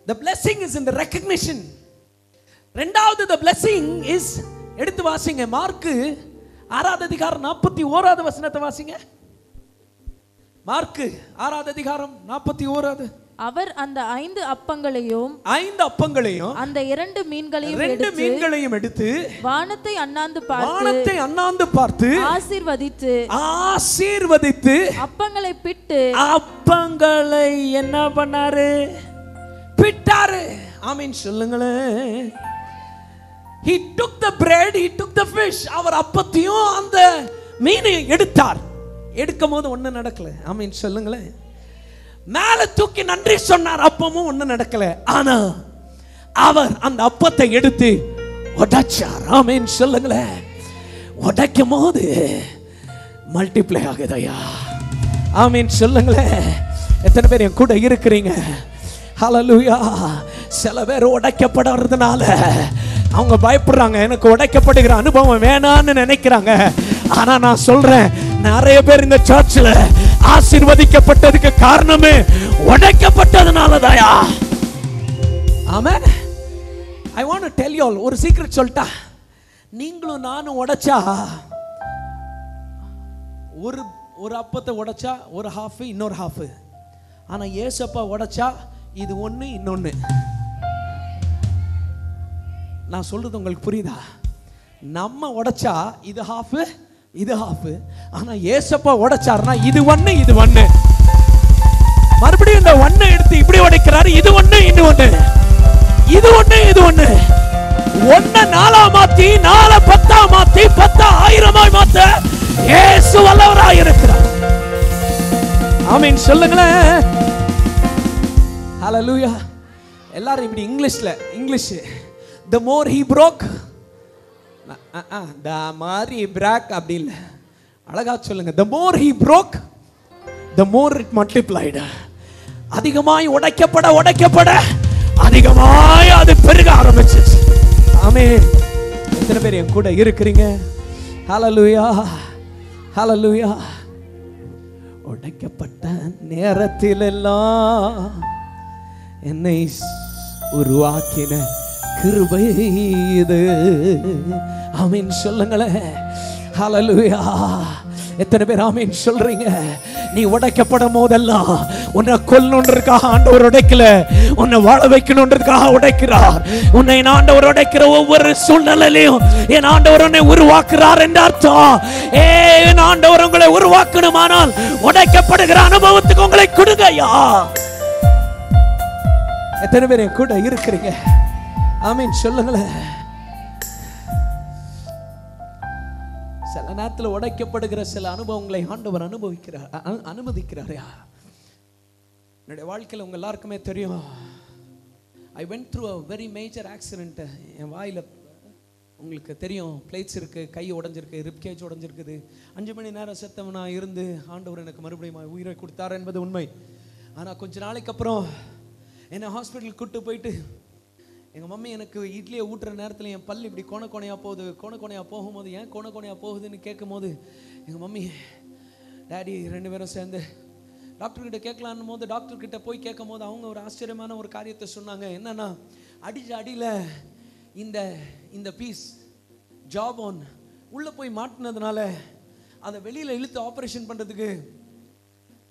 The blessing is in the recognition. ரெண்டாவது the blessing is, எடுத்து வாசிங்க மார்க்கு 6வது அதிகாரம் 41வது வசனத்தை வாசிங்க. மார்க்கு 6வது அதிகாரம் 41. அவர் அந்த 5 அப்பங்களையும் அந்த 2 மீன்களையும் எடுத்து வானத்தை அண்ணாந்து பார்த்து ஆசீர்வதித்து அப்பங்களை பிட்டு அப்பங்களை என்ன பண்ணாரு? பிட்டாரு. ஆமென் சொல்லுங்களேன். He took the bread, he took the fish. அவர் அப்பத்தையும் அந்த மீனையும் எடுத்தார். எடுக்கும் போது ஒன்றும் நடக்கல. ஆமீன் சொல்லுங்களேன். மேல தூக்கி நன்றி சொன்னார், அப்பமும் ஒன்றும் நடக்கல. ஆனா அவர் அந்த அப்பத்தை எடுத்து உடைச்சார். ஆமீன் சொல்லுங்களேன். உடைக்கும் போது மல்டிப்ளை ஆகுதையா. ஆமீன் சொல்லுங்களேன். எத்தனை பேர் என் கூட இருக்கிறீங்க? ஹல்லேலூயா. சில பேர் உடைக்கப்படுறதுனால அவங்க பயப்படுறாங்க, எனக்கு உடைக்கப்படுகிற அனுபவம் வேணான்னு நினைக்கிறாங்க. ஆனா நான் சொல்றேன், நிறைய பேர் இந்த சர்ச்சில் ஆசீர்வதிக்கப்பட்டதுக்கு காரணமே உடைக்கப்பட்டதுனாலதாயா. ஆமென். I want to tell you all ஒரு சீக்ரெட் சொல்லிட்டா, நீங்களும் நானும் உடைச்சா, ஒரு அப்பத்தை உடைச்சா ஒரு ஹாஃப் இன்னொரு ஹாஃப். ஆனா ஏசப்பா உடைச்சா இது ஒண்ணு இன்னொன்னு. நான் சொல்றது உங்களுக்கு புரியுதா? நம்ம உடைச்சா இது ஹாஃப் இது ஹாஃப். ஆனா ஏசப்பா உடைச்சார்னா இது ஒண்ணு இது ஒண்ணு. மறுபடியும் இந்த ஒண்ணை எடுத்து இப்படி உடைக்கிறாரு. இது ஒண்ணு இது ஒண்ணு, இது ஒண்ணு இது ஒண்ணு. ஒண்ண நாலா மாத்தி, நால பத்தா மாத்தி, 10 1000 மாத்த இயேசு வல்லவராய் இருக்கிறார். ஆமென் சொல்லுங்களேன். ஹல்லேலூயா. எல்லாரும் இப்படி English the more he broke, the more he broke அப்படி இல்ல, அழகா சொல்லுங்க. the more he broke the more it multiplied. அதிகமாய் உடைக்கப்பட அதிகமாய் அது பெருக ஆரம்பிச்சிச்சு. ஆமென். எத்தனை பேர் என் கூட இருக்கிறீங்க? ஹல்லேலூயா ஹல்லேலூயா. உடைக்கப்பட்ட நேரத்தில் எல்லாம் என்னை உருவாக்கின கிருபை இது. ஆமென் சொல்லுங்களேன். ஹல்லேலூயா. எத்தனை பேர் ஆமென் சொல்றீங்க? நீ உடைக்கப்படும் போதெல்லாம் உன்னை கொல்லணுன்றதுக்காக ஆண்டவர் உடைக்கல, உன்னை வாழ வைக்கணுன்றதுக்காக உடைக்கிறார். உன்னை ஆண்டவர் உடைக்கிற ஒவ்வொரு சூழ்நிலையிலும் என் ஆண்டவர் உன்னை உருவாக்குறார் என்ற அர்த்தம். என் ஆண்டவர் உங்களை உருவாக்கணுமானால் உடைக்கப்படுகிற அனுபவத்துக்கு உங்களை கொடுங்கய்யா. எத்தனை பேர் என் கூட இருக்கிறீங்க? ஆமென் சொல்லுங்களேன். சில நேரத்தில் உடைக்கப்படுகிற சில அனுபவங்களை ஆண்டவர் அனுமதிக்கிறார். என்னுடைய வாழ்க்கையில் உங்க எல்லாருக்குமே தெரியும், I went through a very major accident. என் வாயில உங்களுக்கு தெரியும், பிளேட்ஸ் இருக்கு, கை உடைஞ்சிருக்கு, ரிப்கேஜ் உடைஞ்சிருக்குது. 5 மணி நேரம் செத்தவனா இருந்து ஆண்டவர் எனக்கு மறுபடியும் உயிரை கொடுத்தார் என்பது உண்மை. ஆனால் கொஞ்ச நாளைக்கு அப்புறம் என்னை ஹாஸ்பிட்டல் கூட்டு போயிட்டு எங்கள் மம்மி எனக்கு இட்லியை ஊட்டுற நேரத்தில் என் பல் இப்படி கோணையாக போகும்போது ஏன் கோணையாக போகுதுன்னு கேட்கும் போது எங்கள் மம்மி டேடி 2 பேரும் சேர்ந்து டாக்டர்கிட்ட கேட்கலான்னும் போது டாக்டர்கிட்ட போய் கேட்கும் போது அவங்க ஒரு ஆச்சரியமான ஒரு காரியத்தை சொன்னாங்க. என்னன்னா, அடியில் இந்த பீஸ் ஜாப் ஆன் உள்ளே போய் மாட்டினதுனால அதை வெளியில் இழுத்து ஆப்ரேஷன் பண்ணுறதுக்கு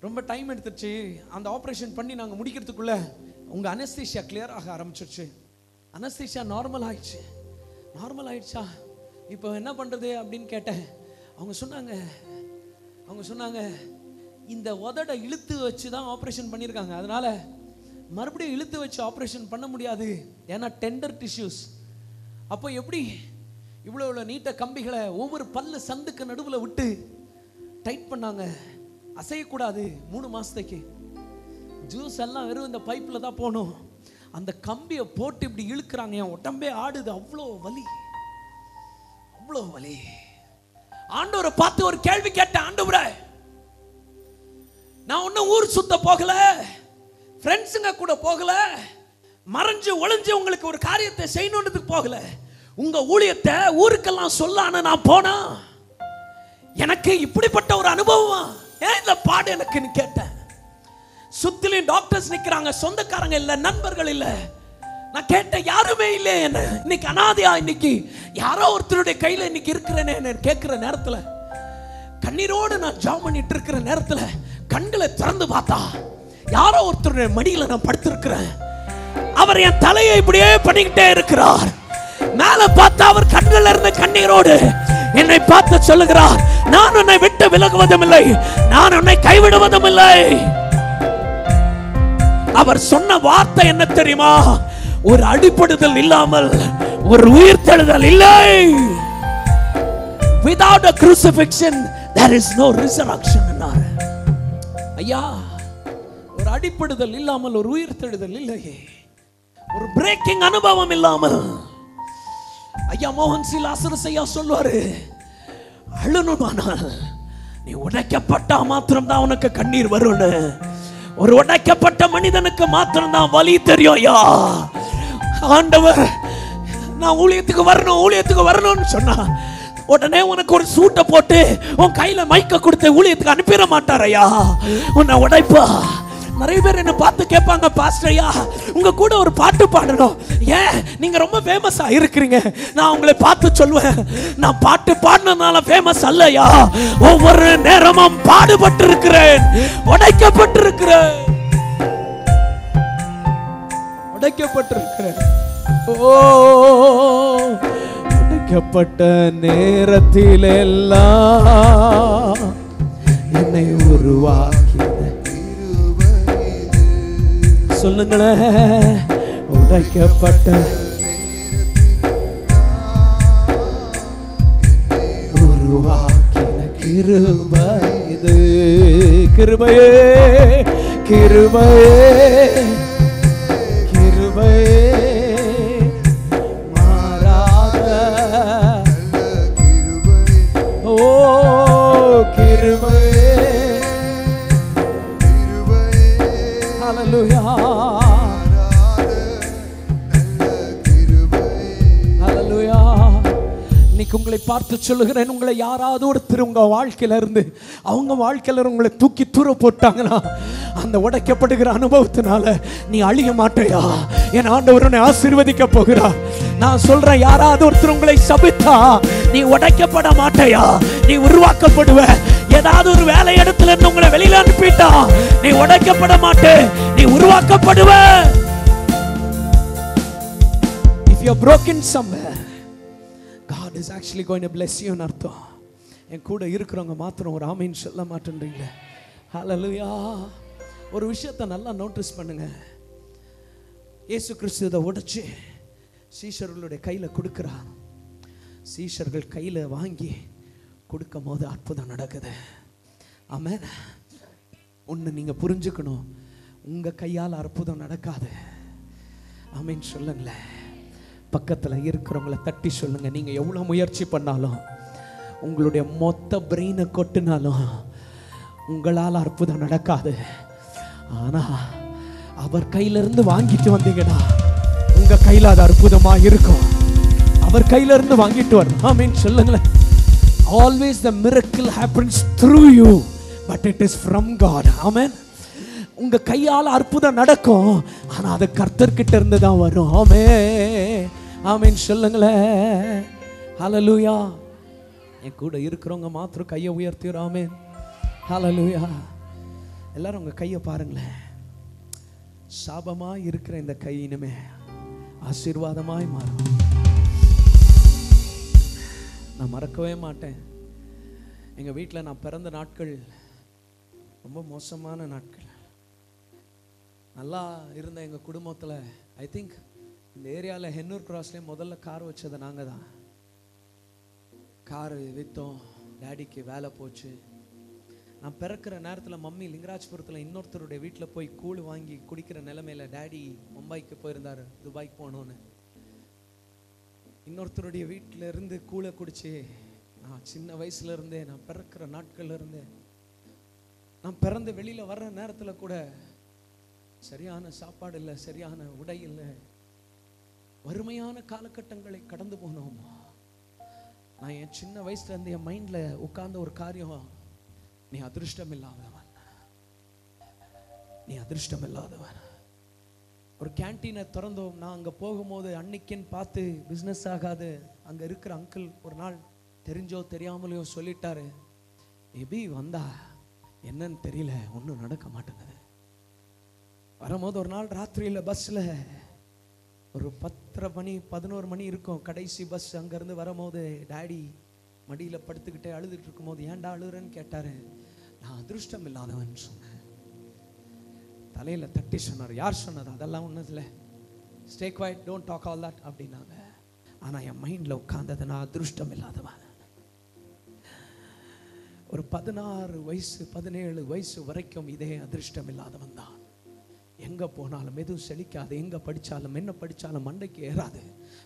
ரொம்ப டைம் எடுத்துருச்சு. அந்த ஆப்ரேஷன் பண்ணி நாங்கள் முடிக்கிறதுக்குள்ளே உங்கள் அனஸ்தீஷியா கிளியர் ஆக ஆரம்பிச்சிருச்சு. அனஸ்தீஷியா நார்மல் ஆயிடுச்சா, இப்போ என்ன பண்ணுறது அப்படின்னு கேட்டேன். அவங்க சொன்னாங்க இந்த உதடை இழுத்து வச்சு தான் ஆப்ரேஷன் பண்ணியிருக்காங்க, அதனால மறுபடியும் இழுத்து வச்சு ஆப்ரேஷன் பண்ண முடியாது, ஏன்னா டெண்டர் டிஷ்யூஸ். அப்போ எப்படி இவ்வளோ நீட்ட கம்பிகளை ஒவ்வொரு பல்லு சந்துக்கு நடுவில் விட்டு டைட் பண்ணாங்க, அசையக்கூடாது 3 மாதத்துக்கு. ஜூஸ் எல்லாம் வெறும் இந்த பைப்பில் தான் போகணும். அந்த கம்பியை போட்டு இப்படி இழுக்கிறாங்க, என் உடம்பே ஆடுது, அவ்வளோ வலி. ஆண்டவரை பார்த்து ஒரு கேள்வி கேட்டேன், ஆண்டவரே நான் ஒன்னும் ஊர் சுத்த போகல, ஃப்ரெண்ட்ஸுங்க கூட போகல, மறைஞ்சு ஒளிஞ்சு உங்களுக்கு ஒரு காரியத்தை செய்யணுன்றதுக்கு போகல, உங்க ஊழியத்தை ஊருக்கெல்லாம் சொல்லான்னு நான் போனா எனக்கு இப்படிப்பட்ட ஒரு அனுபவம் ஏன் இந்த பாடு எனக்குன்னு கேட்டேன். சுத்திலும் டாக்டர்ஸ் நிக்கிறாங்க, சொந்தக்காரங்க இல்ல, நண்பர்கள் இல்ல. நான் கேட்டேன், யாருமே இல்லை. என்ன இன்னைக்கு அனாதையா, இன்னைக்கு யாரோ ஒருத்தருடைய கையில இன்னைக்கு இருக்கிறேன்னு கேட்கிற நேரத்துல, கண்ணீரோடு நான் ஜாம் பண்ணிட்டு இருக்கிற நேரத்துல கண்களை திறந்து பார்த்தா யாரோ ஒருத்தருடைய மடியில நான் படுத்திருக்கிறேன். அவர் என் தலையை இப்படியே பண்ணிக்கிட்டே இருக்கிறார். மேல பார்த்தா அவர் கண்கள் இருந்த கண்ணீரோடு என்னை பார்த்து சொல்லுகிறார், நான் உன்னை விட்டு விலகுவதும் இல்லை, நான் உன்னை கைவிடுவதும் இல்லை. அவர் சொன்ன வார்த்தை என்ன தெரியுமா? ஒரு அடிபடுதல் இல்லாமல் ஒரு உயிர்த்தெழுதல் இல்லை. without a crucifixion there is no resurrection. ஐயா, ஒரு அடிப்படுதல் இல்லாமல் ஒரு உயிர்த்தெழுதல் இல்லையே, ஒரு பிரேக்கிங் அனுபவம் இல்லாமல். ஐயா மோகன் சி லாசரஸ் ஐயா சொல்வாரு, அழுணுமானால் நீ உடைக்கப்பட்டா மாத்திரம் தான் உனக்கு கண்ணீர் வரும்னு. ஒரு உடைக்கப்பட்ட மனிதனுக்கு மாத்திரம் தான் வலி தெரியும். ஐயா, ஆண்டவர் நான் ஊழியத்துக்கு வரணும்னு சொன்னா உடனே உனக்கு ஒரு சூட்டை போட்டு உன் கையில மைக்க கொடுத்து ஊழியத்துக்கு அனுப்பிட மாட்டார். ஐயா, உன்னை உடைப்பா. நிறைய பேர் என்ன பார்த்து கேட்பாங்க, பாஸ்டர் ஐயா உங்க கூட ஒரு பாட்டு பாடணும், ஏன் நீங்க ரொம்ப ஃபேமஸா இருக்கிறீங்க? நான் உங்களை பார்த்து சொல்லுவேன், நான் பாட்டு பாடினதுனால ஃபேமஸ் அல்லையா, ஒவ்வொரு நேரமும் பாடுபட்டு இருக்கிறேன், உடைக்கப்பட்டிருக்கிறேன். ஓ, உடைக்கப்பட்ட நேரத்தில் எல்லாம் என்னை உருவாக்கின. சொல்லுங்களேன், உடைக்கப்பட்ட உருவாக்கின கிருபை இது. கிருபையே கிருபையே கிருபையே மாறாத. ஓ கிருபையே. ஹல்லேலூயா ஹல்லேலூயா. இன்னைக்கு உங்களை பார்த்து சொல்லுகிறேன், உங்களை யாராவது ஒருத்தர் உங்க வாழ்க்கையில இருந்து அவங்க வாழ்க்கையில உங்களை தூக்கி தூர போட்டாங்கன்னா அந்த உடைக்கப்படுகிற அனுபவத்தினால நீ அழிய மாட்டையா? என் ஆண்டவர் உன்னை ஆசீர்வதிக்க போகிறார். நான் சொல்றேன், யாராவது ஒருத்தர் உங்களை சபித்தா நீ உடைக்கப்பட மாட்டையா? நீ உருவாக்கப்படுவ. ஏதாவது ஒரு வேலை இடத்துல இருந்து உங்களை வெளியில அனுப்பிட்டா நீ உடைக்கப்பட மாட்டே, நீ உருவாக்கப்படுவ. If you are broken somewhere, God is actually going to bless you ன்னு அர்த்தம். என் கூட இருக்கிறவங்க மாத்திரம் ஒரு ஆமீன் சொல்ல மாட்டேன்றீங்க. ஹல்லேலூயா. ஒரு விஷயத்தை நல்லா நோட்டீஸ் பண்ணுங்க. இயேசு கிறிஸ்து இதை உடைச்சு சீஷர்களுடைய கையில கொடுக்கிறார். சீஷர்கள் கையில வாங்கி கொடுக்கும் போது அற்புதம் நடக்குது. ஆமென். ஒன்று நீங்க புரிஞ்சுக்கணும், உங்க கையால் அற்புதம் நடக்காது. ஆமென் சொல்லுங்களேன். பக்கத்துல இருக்கிறவங்கள தட்டி சொல்லுங்க, நீங்க எவ்வளவு முயற்சி பண்ணாலும், உங்களுடைய மொத்த பிரெயினை கொட்டினாலும் உங்களால் அற்புதம் நடக்காது. ஆனா அவர் கையிலிருந்து வாங்கிட்டு வந்தீங்கன்னா உங்க கையில அது அற்புதமா இருக்கும். அவர் கையிலிருந்து வாங்கிட்டு வரணும். ஆமென் சொல்லுங்களேன். Always the miracle happens through you, but it is from God. Amen. உங்க கையால அற்புதம் நடக்கும், ஆனா அது கர்த்தர்கிட்ட இருந்து தான் வரும். ஆமென் ஆமென் சொல்லுங்களேன். ஹல்லேலூயா. என் கூட இருக்கிறவங்க மாத்திரம் கையை உயர்த்திடுறோம். ஆமென் ஹல்லேலூயா. எல்லாரும் உங்க கையை பாருங்களேன். சாபமா இருக்கிற இந்த கை இனிமே ஆசீர்வாதமாய் மாறும். நான் மறக்கவே மாட்டேன். எங்கள் வீட்டில் நான் பிறந்த நாட்கள் ரொம்ப மோசமான நாட்கள். நல்லா இருந்த எங்கள் குடும்பத்தில் ஐ திங்க் இந்த ஏரியாவில் ஹென்னூர் கிராஸ்லேயே முதல்ல கார் வச்சது நாங்கள் தான். காரு விற்றோம், டேடிக்கு வேலை போச்சு. நான் பிறக்கிற நேரத்தில் மம்மி லிங்கராஜ்புரத்தில் இன்னொருத்தருடைய வீட்டில் போய் கூழ் வாங்கி குடிக்கிற நிலைமையில் டேடி மும்பைக்கு போயிருந்தார், துபாய்க்கு போகணுன்னு. இன்னொருத்தருடைய வீட்டில் இருந்து கூழை குடிச்சு நான் சின்ன வயசுல இருந்தே, நான் பிறக்கிற நாட்கள்ல இருந்தே, நான் பிறந்து வெளியில் வர்ற நேரத்தில் கூட சரியான சாப்பாடு இல்லை, சரியான உடை இல்லை, வறுமையான காலகட்டங்களை கடந்து போனோம். நான் என் சின்ன வயசுல இருந்து என் மைண்ட்ல உட்கார்ந்த ஒரு காரியம், நீ அதிர்ஷ்டம் இல்லாதவன், நீ அதிர்ஷ்டம் இல்லாதவன். ஒரு கேன்டீனை திறந்தோம். நான் அங்கே போகும்போது அன்னைக்குன்னு பார்த்து பிஸ்னஸ் ஆகாது. அங்கே இருக்கிற அங்கிள் ஒரு நாள் தெரிஞ்சோ தெரியாமலையோ சொல்லிட்டாரு, எபி வந்தா என்னன்னு தெரியல, ஒன்றும் நடக்க மாட்டேங்குது. வரும்போது ஒரு நாள் ராத்திரியில் பஸ்ஸில் ஒரு 10:30 மணி 11 மணி இருக்கும் கடைசி பஸ். அங்கேருந்து வரும்போது டேடி மடியில் படுத்துக்கிட்டே அழுதுட்டு இருக்கும்போது, ஏன்டா அழுகுறேன்னு கேட்டார். நான் அதிர்ஷ்டம் இல்லாதவன் சொன்னேன். தலையில் தட்டி சொன்னார். யார் சொன்னது? அதெல்லாம் ஒன்றும் இல்லை, stay quiet, don't talk all that அப்படின்னாங்க. ஆனால் என் மைண்டில் உட்கார்ந்தது, நான் அதிர்ஷ்டம் இல்லாதவன். ஒரு 16 வயசு 17 வயசு வரைக்கும் இதே அதிர்ஷ்டம் இல்லாதவன் தான். எங்கே போனாலும் எதுவும் செழிக்காது, எங்கே படித்தாலும் என்ன படித்தாலும் மண்டைக்கு ஏறாது,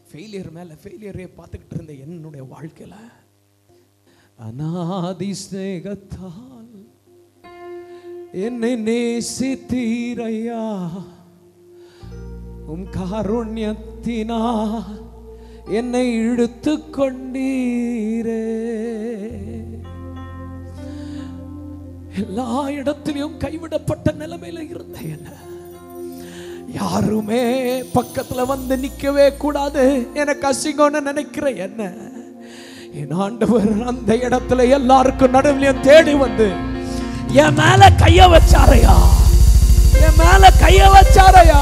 ஃபெயிலியர் மேலே ஃபெயிலியரே பார்த்துக்கிட்டு இருந்த என்னுடைய வாழ்க்கையில் அநாதி ஸ்நேகத்தால் என்னை நேசித்தீரையா, உம் காருண்யத்தினால் என்னை இழுத்து கொண்டீரே. எல்லா இடத்திலும் கைவிடப்பட்ட நிலைமையில இருந்த என்ன யாருமே பக்கத்துல வந்து நிக்கவே கூடாது, எனக்கு அசிங்கம்னு நினைக்கிற என்ன என் ஆண்டவர் அந்த இடத்துல எல்லாருக்கும் நடுவிலையும் தேடி வந்து என் மேல கைய வச்சாரையா, என் மேல கைய வச்சாரையா.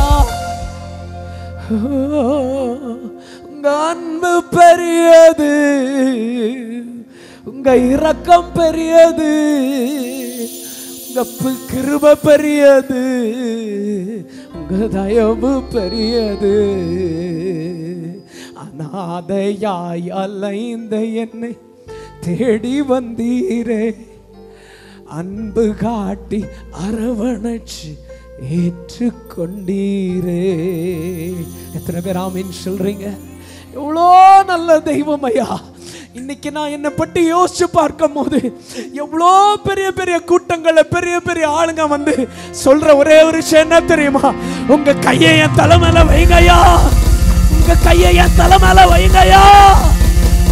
உங்க அன்பு பெரியது, உங்க இரக்கம் பெரியது, உங்க கிருபை பெரியது, உங்க தயவு பெரியது. அநாதையாய் அலைந்த என்னை தேடி வந்தீரே, அன்பு காட்டி அரவணைச்சு ஏற்றுக்கொண்டீரே. எத்தனை பேர் ஆமீன் சொல்றீங்க? எவ்வளோ நல்ல தெய்வம் ஐயா. இன்னைக்கு நான் என்னை பற்றி யோசிச்சு பார்க்கும் போது எவ்வளோ பெரிய பெரிய கூட்டங்களை பெரிய பெரிய ஆளுங்க வந்து சொல்ற ஒரே ஒரு விஷயம் என்ன தெரியுமா? உங்க கையை என் தலை மேல வைங்கய்யா, உங்க கையை என் தலை மேல வைங்கய்யா,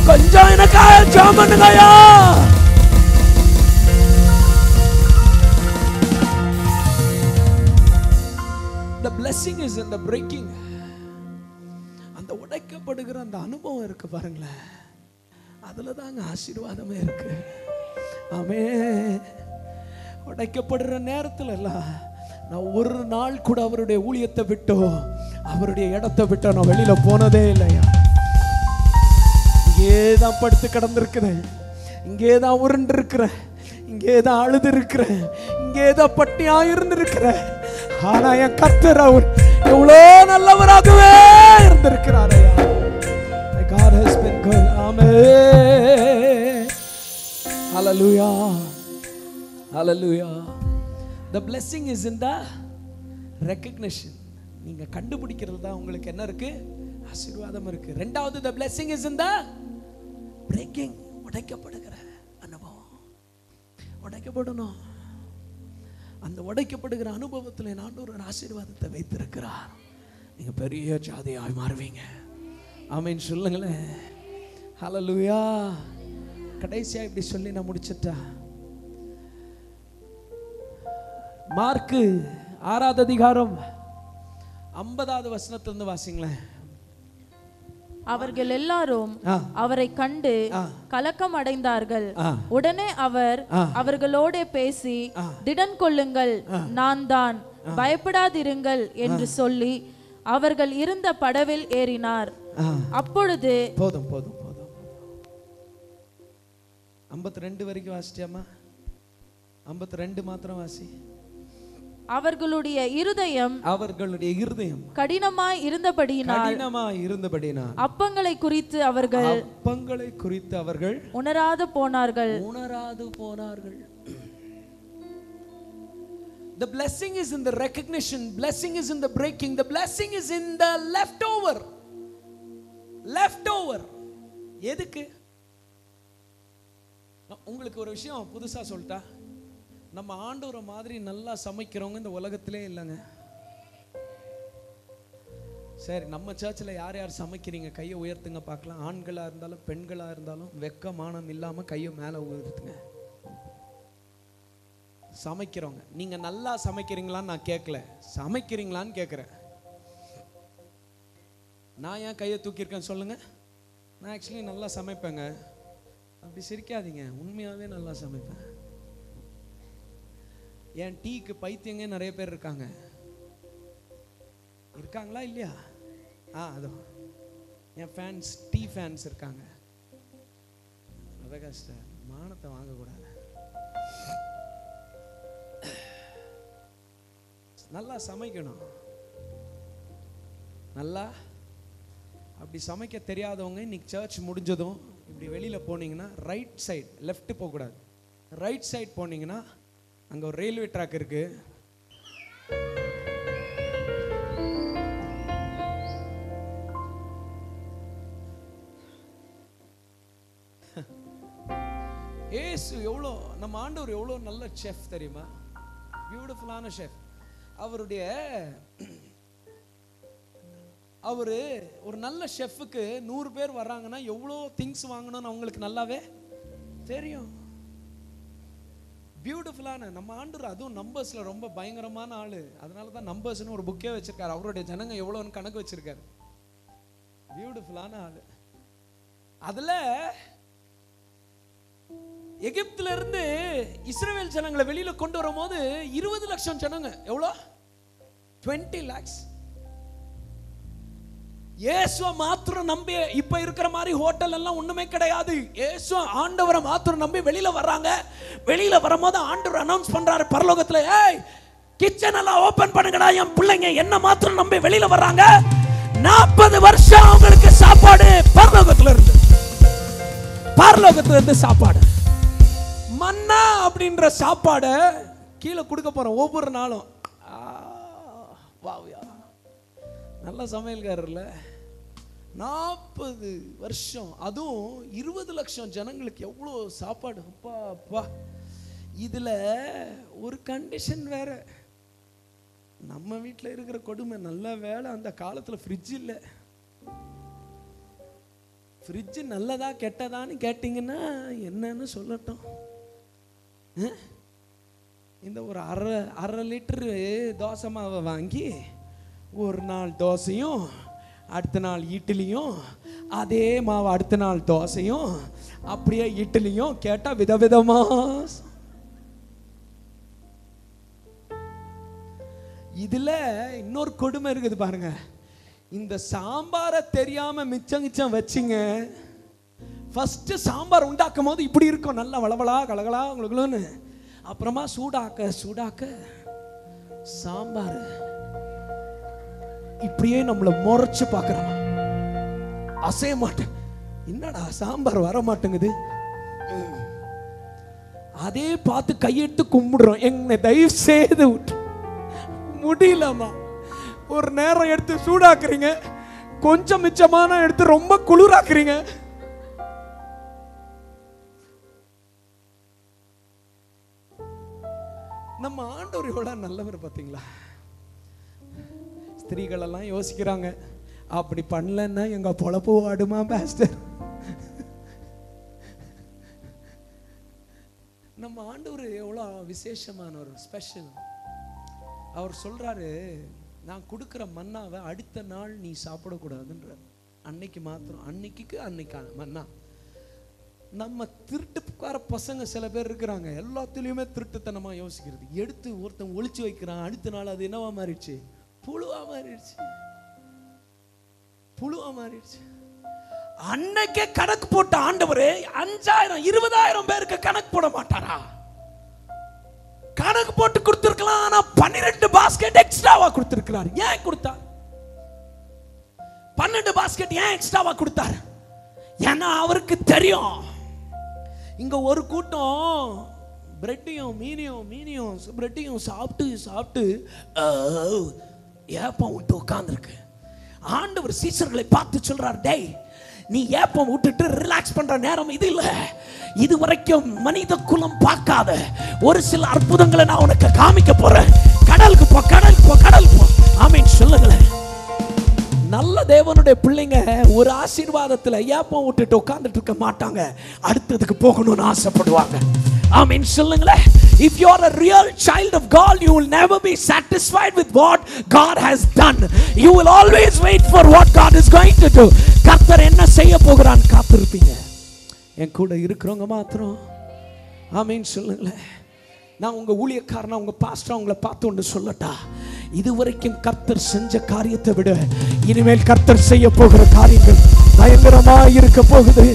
கொஞ்சம் எனக்காக ஜெபம் பண்ணுங்கய்யா. The blessing is in the breaking. அந்த உடைக்கப்படுகிற அந்த அனுபவம் இருக்கு பாருங்களேன், அதுல தாங்க ஆசீர்வாதமே இருக்கு. ஆமென். உடைக்கப்படுற நேரத்துல எல்லாம் நான் ஒரு நாள் கூட அவருடைய ஊழியத்தை விட்டோ அவருடைய இடத்தை விட்டோ நான் வெளியில போனதே இல்லையா. இங்கேதான் படுத்து கிடந்திருக்கிறேன், இங்கேதான் உருண்டு இருக்கிறேன், இங்கேதான் அழுது இருக்கிறேன், இங்கேதான் பட்டியா இருந்திருக்கிறேன். ஆனா என் கர்த்தர் அவர் எவ்வளோ நல்லவராகவே இருந்திருக்கிறார். God has been good. Amen. Hallelujah. Hallelujah. The blessing is in the recognition. நீங்க கண்டுபிடிக்கிறது தான் உங்களுக்கு என்ன இருக்கு? ஆசீர்வாதம் இருக்கு. ரெண்டாவது the blessing is in the breaking. உடைக்கப்படுகிற அனுபவம். உடைக்கப்படணும். அந்த உடைக்கப்படுகிற அனுபவத்தில் ஆண்டவர் ஒரு ஆசீர்வாதத்தை வைத்திருக்கிறார். நீங்க பெரிய ஜாதியாய் மாறுவீங்க. ஆமென் சொல்லுங்களேன். ஹல்லேலூயா. கடைசியா இப்படி சொல்லி நான் முடிச்சிட்டா. மார்க்கு 6வது அதிகாரம் 50வது வசனத்திலிருந்து வாசிங்களேன். அவர்கள் எல்லாரும் அவரை கண்டு கலக்கம் அடைந்தார்கள். உடனே அவர் அவர்களோட பேசி, திடன் கொள்ளுங்கள், நான் தான், பயப்படாதிருங்கள் என்று சொல்லி அவர்கள் இருந்த படவில் ஏறினார். அப்பொழுது போதும் போதும் போதும் 52 வரைக்கும் வாசிட்டியாமா? 52 மாத்திரம் வாசி. அவர்களுடைய இருதயம் கடினமாய் இருந்தபடியினால் அப்பங்களை குறித்து அவர்கள் உணராது போனார்கள். The blessing is in the recognition, blessing is in the breaking, the blessing is in the leftover. எதுக்கு? உங்களுக்கு ஒரு விஷயம் புதுசா சொல்லிட்டா, நம்ம ஆண்டவரை மாதிரி நல்லா சமைக்கிறவங்க இந்த உலகத்திலே இல்லைங்க. சரி, நம்ம சர்ச்சில் யார் யார் சமைக்கிறீங்க கையை உயர்த்துங்க பார்க்கலாம். ஆண்களாக இருந்தாலும் பெண்களாக இருந்தாலும் வெக்கமானம் இல்லாமல் கையை மேலே உயர்த்துங்க. சமைக்கிறவங்க, நீங்க நல்லா சமைக்கிறீங்களான்னு நான் கேட்கல, சமைக்கிறீங்களான்னு கேட்குறேன். நான் ஏன் கையை தூக்கியிருக்கேன் சொல்லுங்க? நான் ஆக்சுவலி நல்லா சமைப்பேங்க. அப்படி சிரிக்காதீங்க, உண்மையாகவே நல்லா சமைப்பேன். என் டீக்கு பைத்தியங்க நிறைய பேர் இருக்காங்களா இல்லையா? அதோ என் ஃபேன்ஸ், டீ ஃபேன்ஸ் இருக்காங்க. கஷ்டம், மானத்தை வாங்கக்கூடாது. நல்லா சமைக்கணும். நல்லா அப்படி சமைக்க தெரியாதவங்க இன்னைக்கு சர்ச் முடிஞ்சதும் இப்படி வெளியில போனீங்கன்னா ரைட் சைடு, லெஃப்ட் போகக்கூடாது, ரைட் சைட் போனீங்கன்னா அங்கே ஒரு ரயில்வே ட்ராக் இருக்கு. ஏசு எவ்வளோ, நம்ம ஆண்டவர் எவ்வளோ நல்ல செஃப் தெரியுமா? பியூட்டிஃபுல்லான செஃப். அவரு ஒரு நல்ல ஷெஃப்க்கு 100 பேர் வர்றாங்கன்னா எவ்வளோ திங்ஸ் வாங்கணும்னு அவங்களுக்கு நல்லாவே தெரியும். பியூட்டிஃபுல்லான நம்ம ஆண்டவர், அதுவும் நம்பர்ஸ்ல ரொம்ப பயங்கரமான ஆளு. அதனால தான் நம்பர்ஸ்னு ஒரு புக்கே வச்சிருக்காரு. அவருடைய ஜனங்க எவ்வளோன்னு கணக்கு வச்சிருக்காரு. பியூட்டிஃபுல்லான ஆளு. அதுல எகிப்துல இருந்து இஸ்ரவேல் ஜனங்களை வெளியில கொண்டு வரும்போது 20 லட்சம் ஜனங்க. எவ்வளோ? 20 lakhs. இயேசுவை மாத்திரம் நம்பி, இப்ப இருக்கிற மாதிரி ஹோட்டல் எல்லாம் ஒண்ணுமே கிடையாது. இயேசு ஆண்டவரை மாத்திரம் நம்பி வெளியில வர்றாங்க. வெளியில வரும்போது ஆண்டவர் அனௌன்ஸ் பண்றாரு பரலோகத்துல, ஏய் கிச்சன் எல்லாம் ஓபன் பண்ணுங்கடா, என் பிள்ளைங்க என்ன மாத்திரம் நம்பி வெளியில வர்றாங்க. 40 வருஷம் அவங்களுக்கு சாப்பாடு பரலோகத்துல இருந்து சாப்பாடு. மன்னா அப்படின்ற சாப்பாட கீழே கொடுக்க போறோம் ஒவ்வொரு நாளும். வாவ்யா, நல்ல சமையல்காரர்ல. 40 வருஷம், அதுவும் 20 லட்சம் ஜனங்களுக்கு எவ்வளோ சாப்பாடு. அப்பா அப்பா. இதுல ஒரு கண்டிஷன் வேற. நம்ம வீட்டில் இருக்கிற கொடுமை, நல்ல வேலை அந்த காலத்துல ஃப்ரிட்ஜ் இல்லை. ஃப்ரிட்ஜ் நல்லதா கெட்டதான்னு கேட்டிங்கன்னா என்னன்னு சொல்லட்டும். இந்த ஒரு அரை லிட்டரு தோசை மாவை வாங்கி ஒரு நாள் தோசையும், அடுத்த நாள் இட்லியும், அதே மாவு அடுத்த நாள் தோசையும், அப்படியே இட்லியும் கேட்டா விதவிதமா. இதுல இன்னொரு கொடுமை இருக்குது பாருங்க. இந்த சாம்பாரை தெரியாம மிச்சம் வச்சிங்க. ஃபர்ஸ்ட் சாம்பார் உண்டாக்கும் போது இப்படி இருக்கும், நல்லா வளவளா கலகலா உங்களுக்குன்னு. அப்புறமா சூடாக்க சாம்பார் இப்படியே நம்மள முறைச்சு பார்க்கறோம். அசைய மாட்டேன், என்னடா சாம்பார் வர மாட்டேங்குது. அதே பார்த்து கையெடுத்து கும்பிடுறோம், என்ன தயவு செய்து விட்டு முடியலமா. ஒரு நேரம் எடுத்து சூடாக்குறீங்க, கொஞ்சம் மிச்சமான எடுத்து ரொம்ப குளிராக்குறீங்க. நம்ம ஆண்டவர் எவ்வளவு நல்லவர் பாத்தீங்களா? ஸ்திரீகள் எல்லாம் யோசிக்கிறாங்க, அப்படி பண்ணலன்னா எங்க பொழப்பு வாடுமா பாஸ்டர். நம்ம ஆண்டவர் எவ்வளவு விசேஷமானவர், ஸ்பெஷல். அவர் சொல்றாரு, நான் கொடுக்கிற மன்னாவை அடுத்த நாள் நீ சாப்பிடக்கூடாதுன்ற. அன்னைக்கு மாத்திரம், அன்னைக்கான மன்னா. நம்ம திருட்டுக்கார பசங்க சில பேர் இருக்கிறாங்க, எல்லாத்துலயுமே திருட்டுத்தனமா யோசிக்கிறது. எடுத்து ஒருத்தன் ஒளிச்சு வைக்கிறான், அடுத்த நாள் அது என்னவா மாறிடுச்சு? புழுவா மாறிடுச்சு. அன்னைக்கே கணக்கு போட்ட ஆண்டவரே 5000 20,000 பேருக்கு கணக்கு போட மாட்டாரா? கணக்கு போட்டு கொடுத்திருக்கலாம். ஆனா 12 பாஸ்கெட் எக்ஸ்ட்ராவா கொடுத்திருக்கிறார். ஏன் கொடுத்தார்? 12 பாஸ்கெட் ஏன் எக்ஸ்ட்ராவா கொடுத்தார்? ஏன்னா அவருக்கு தெரியும், இங்க ஒரு கூட்டம் பிரெட்டையும் மீனையும் பிரெட்டையும் சாப்பிட்டு ஏப்பம் விட்டு உட்கார்ந்துருக்கு. ஆண்டவர் சீசர்களை பார்த்து சொல்றார், டேய் நீ ஏப்பம் விட்டுட்டு ரிலாக்ஸ் பண்ற நேரம் இது இல்ல. இது வரைக்கும் மனித குலம் பார்க்காத ஒரு சில அற்புதங்களை நான் உனக்கு காமிக்க போறேன். கடலுக்கு போ. ஆமென் சொல்லுங்களேன். நல்ல தேவனுடைய பிள்ளைங்க ஒரு ஆசீர்வாதத்துல ஏப்பம் விட்டுட்டு உட்கார்ந்துட்டு இருக்க மாட்டாங்க, அடுத்ததுக்கு போகணும்னு ஆசைப்படுவாங்க. ஆமென் சொல்லுங்களேன். If you are a real child of God, you will never be satisfied with what God has done. You will always wait for what God is going to do. கர்த்தர் என்ன செய்ய போகிறான்னு காத்திருப்பீங்க. என் கூட இருக்கிறவங்க மாத்திரம் ஆமென் சொல்லுங்களேன். நான் உங்க ஊழியக்காரனா, உங்க பாஸ்டரா உங்களை பார்த்து ஒன்று சொல்லட்டா? இதுவரைக்கும் கர்த்தர் செஞ்ச காரியத்தை விட இனிமேல் கர்த்தர் செய்ய போகிற காரியங்கள் பயங்கரமா இருக்க போகுது.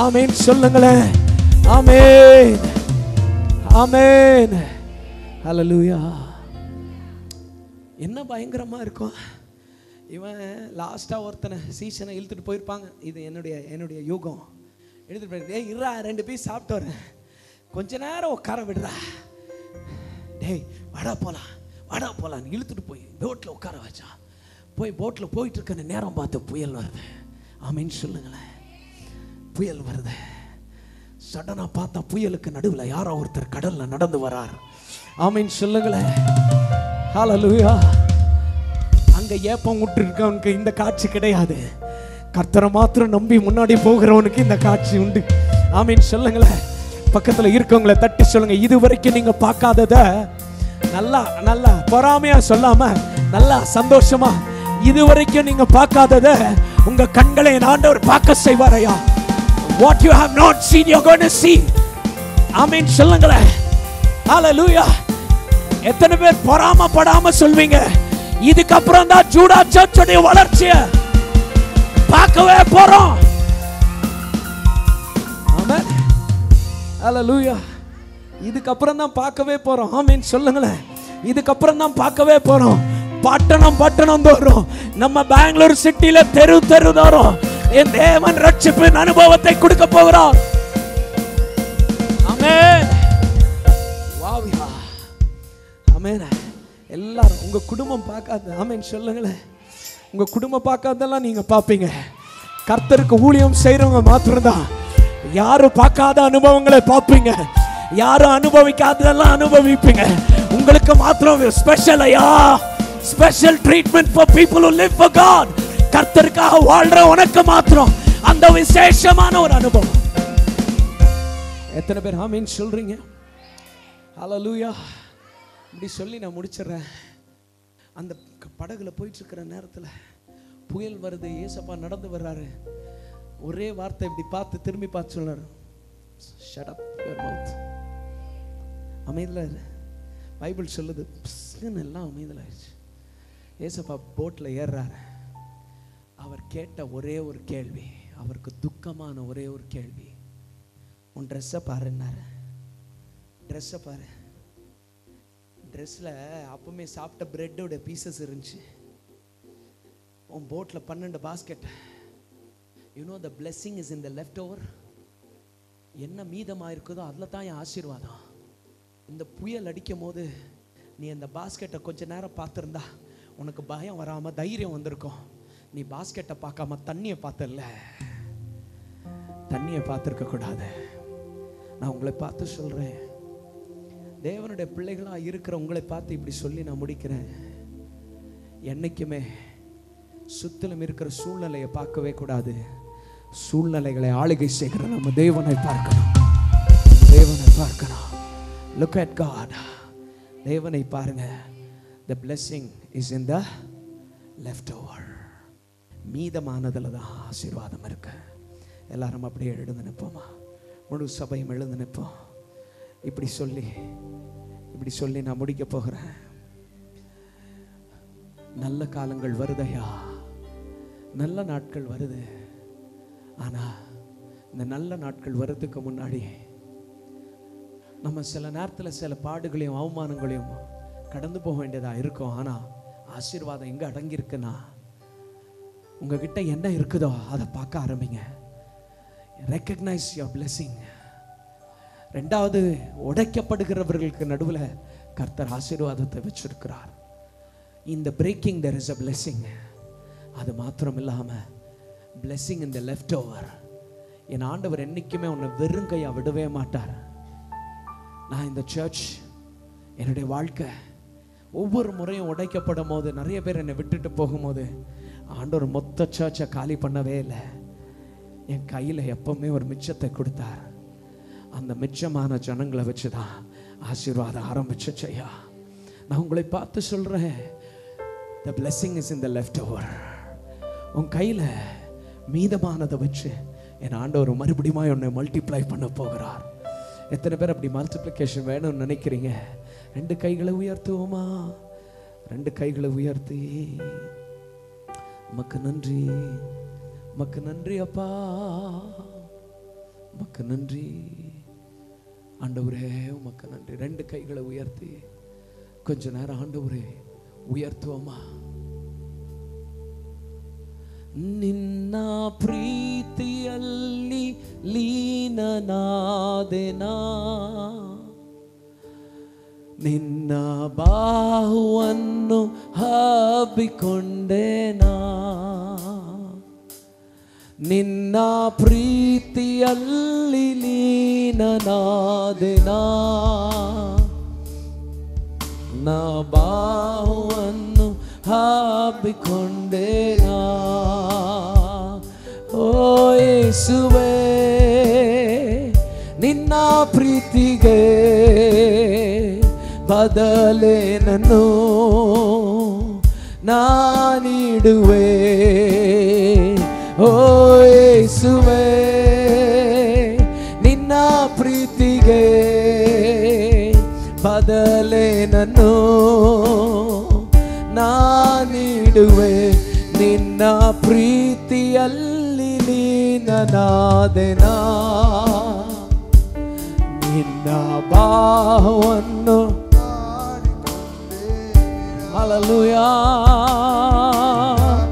ஆமென் சொல்லுங்களேன். ஆமென் ஆமென் ஹல்லேலூயா. என்ன பயங்கரமா இருக்கும். இவன் லாஸ்டா ஒருத்தனை சீசனை இழுத்துட்டு போயிருப்பாங்க. இது என்னுடைய யூகம். எடுத்துட்டு போய், ஏய் இருடா 2 பீஸ் சாப்பிட்டு வரேன். கொஞ்ச நேரம் உட்கார விடுறா. டேய் வாடா போலாம், வாடா போலான்னு இழுத்துட்டு போய் போட்டில் உட்கார வச்சா. போய் போட்டில் போயிட்டு இருக்க நேரம் பார்த்து புயல் வருது. ஆமீன் சொல்லுங்களேன். புயல் வருது. சடனா பார்த்தா புயலுக்கு நடுவில் யாரோ ஒருத்தர் கடல்ல நடந்து வரார். ஆமீன் சொல்லுங்களேன். ஹல்லேலூயா. அங்க ஏப்பம் விட்டு இருக்கவனுக்கு இந்த காட்சி கிடையாது. கர்த்தரை மாத்திரம் நம்பி முன்னாடி போகிறவனுக்கு இந்த காட்சி உண்டு. ஆமீன் சொல்லுங்களேன். பக்கத்துல இருக்கவங்களை தட்டி சொல்லுங்க, இது வரைக்கும் நீங்க பார்க்காதத நல்லா நல்லா பொறாமையா சொல்லாம நல்லா சந்தோஷமா, இது வரைக்கும் நீங்க பார்க்காதத உங்க கண்களை ஆண்டவர் பார்க்க செய்வாரையா. What you have not seen you're going to see. ஆமீன் சொல்லுங்களேன். ஹல்லேலூயா. எத்தனை பேர் பொறாமப்படாம சொல்வீங்க, இதுக்கப்புறம் தான் ஜூடா சர்ச்சுடைய வளர்ச்சியை பார்க்கவே போறோம். ஆமென். ஹல்லேலூயா. இதுக்கப்புறம் தான் பார்க்கவே போறோம். ஆமென் சொல்லுங்களேன். இதுக்கப்புறம் தான் பார்க்கவே போறோம். பட்டணம் தோறும், நம்ம பெங்களூர் சிட்டில தெரு தோறும் என் தேவன் ரட்சிப்பின் அனுபவத்தை கொடுக்க போகிறார். ஆமென். வாவ்யா. ஆமென். எல்லாரும் உங்க குடும்பம் பார்க்காத, ஆமென் சொல்லுங்களேன், உங்க குடும்பம் பார்க்காதெல்லாம் நீங்க பார்ப்பீங்க. கர்த்தருக்கு ஊழியம் செய்றவங்க மாத்திரம்தான் யாரும் பார்க்காத அனுபவங்களை பார்ப்பீங்க. யாரும் அனுபவிக்காததெல்லாம் அனுபவிப்பீங்க. உங்களுக்கு மாத்திரம் ஸ்பெஷல் ஐயா, special treatment for people who live for God. கர்த்தருக்காக வாழ்ற உனக்கு மாத்திரம் அந்த விசேஷமான ஒரு அனுபவம். எத்தனை பேர் ஆமென் சொல்றீங்க? ஹல்லேலூயா. இப்படி சொல்லி நான் முடிச்சிடுறேன். அந்த படகுல போயிட்டு இருக்கிற நேரத்தில் புயல் வருது. ஏசப்பா நடந்து வர்றாரு. ஒரே வார்த்தை இப்படி பார்த்து திரும்பி பார்த்து சொல்றாரு, ஷட் அப் யுவர் மவுத். அமைதியில் இரு. பைபிள் சொல்லுது எல்லாம் அமைதியில் ஆயிடுச்சு. ஏசப்பா போட்டில் ஏறுறாரு. அவர் கேட்ட ஒரே ஒரு கேள்வி, அவருக்கு துக்கமான ஒரே ஒரு கேள்வி, உன் ட்ரெஸ்ஸை பாருன்னாரு. ட்ரெஸ்ஸை பாரு. ட்ரெஸ்ஸில் அப்பவுமே சாப்பிட்ட பிரெட்டோட பீசஸ் இருந்துச்சு. உன் போட்டில் 12 basket. You know the blessing is in the left over. என்ன மீதமாக இருக்குதோ அதில் தான் என் ஆசீர்வாதம். இந்த புயல் அடிக்கும் போது நீ அந்த பாஸ்கெட்டை கொஞ்ச நேரம் பார்த்துருந்தா உனக்கு பயம் வராமல் தைரியம் வந்திருக்கும். நீ பாஸ்கெட்டை பார்க்காம தண்ணியை பார்த்தல. தண்ணியை பார்த்துருக்க கூடாது. நான் உங்களை பார்த்து சொல்கிறேன், தேவனுடைய பிள்ளைகளாக இருக்கிற உங்களை பார்த்து இப்படி சொல்லி நான் முடிக்கிறேன். என்னைக்குமே சுத்திலும் இருக்கிற சூழ்நிலையை பார்க்கவே கூடாது. சூழ்நிலைகளை ஆளுகை செய்கிற நம்ம தேவனை பார்க்கணும். தேவனை பார்க்கணும். Look at God. தேவனை பாருங்க. The blessing is in the leftover. மீதமானதுல தான் ஆசீர்வாதம் இருக்கு. எல்லாரும் அப்படியே எழுந்து நிற்போமா? முழு சபையும் எழுந்து நிற்போம். இப்படி சொல்லி நான் முடிக்க போகிறேன். நல்ல காலங்கள் வருதையா, நல்ல நாட்கள் வருது. ஆனா இந்த நல்ல நாட்கள் வர்றதுக்கு முன்னாடி நம்ம சில நேரத்தில் சில பாடுகளையும் அவமானங்களையும் கடந்து போக வேண்டியதா இருக்கும். ஆனா ஆசீர்வாதம் எங்க அடங்கி இருக்குன்னா, உங்ககிட்ட என்ன இருக்குதோ அதை பார்க்க ஆரம்பிங்க. Recognise your blessing. ரெண்டாவது, உடைக்கப்படுகிறவர்களுக்கு நடுவில் கர்த்தர் ஆசீர்வாதத்தை வச்சிருக்கிறார். இந்த braking there is a blessing. அது மாத்திரம் இல்லாம blessing in the leftover. என் ஆண்டவர் என்னைக்குமே உன்னை வெறுங்கையா விடவே மாட்டார். நான் இந்த சர்ச், என்னுடைய வாழ்க்கை ஒவ்வொரு முறையும் உடைக்கப்படும் போது, நிறைய பேர் என்னை விட்டுட்டு போகும்போது, ஆண்டவர் மொத்த சர்ச்சை காலி பண்ணவே இல்லை. என் கையில் எப்பவுமே ஒரு மிச்சத்தை கொடுத்தார். அந்த மிச்சமான ஜனங்களை வச்சுதான் ஆசீர்வாதம் ஆரம்பிச்சையா. நான் உங்களை பார்த்து சொல்றேன், the blessing is in the leftover. உன் கையில் மீதமானதை வச்சு என் ஆண்டவர் மறுபடியும் உன்னை மல்டிப்ளை பண்ண போகிறார். எத்தனை பேர் அப்படி மல்டிப்ளிகேஷன் வேணும்னு நினைக்கிறீங்க? 2 கைகளை உயர்த்துவோமா? 2 கைகளை உயர்த்தி, உமக்கு நன்றி, உமக்கு நன்றி அப்பா, உமக்கு நன்றி ஆண்டவரே, உமக்கு நன்றி. 2 கைகளை உயர்த்தி கொஞ்ச நேரம் ஆண்டவரே உயர்த்துவோமா? ನಿನ್ನ ಪ್ರೀತಿಯಲ್ಲಿ ಲೀನವಾಗಿ ಲೀನನಾದೆನಾ ನಿನ್ನ ಬಾಹುವನ್ನು ಹಬ್ಬಿಕೊಂಡೆನಾ ನಿನ್ನ ಪ್ರೀತಿಯಲ್ಲಿ ಲೀನನಾದೆನಾ ನ ಬಾಹುವನ್ನು ಹಬ್ಬಿಕೊಂಡೆನಾ ಓ ಯೇಸುವೇ ನಿನ್ನ ಪ್ರೀತಿಗೆ ಬದಲೇನನ್ನು ನಾನಿಡುವೆ ಓ ಯೇಸುವೇ ನಿನ್ನ ಪ್ರೀತಿಗೆ ಬದಲೇನನ್ನು ನಾನಿಡುವೆ ನಿನ್ನ ಪ್ರೀತಿಯಲ್ಲಿ ಲೀನನಾದೆನಾ ನಿನ್ನ ಬಾಹುವನ್ನು ಹಲ್ಲೆಲೂಯಾ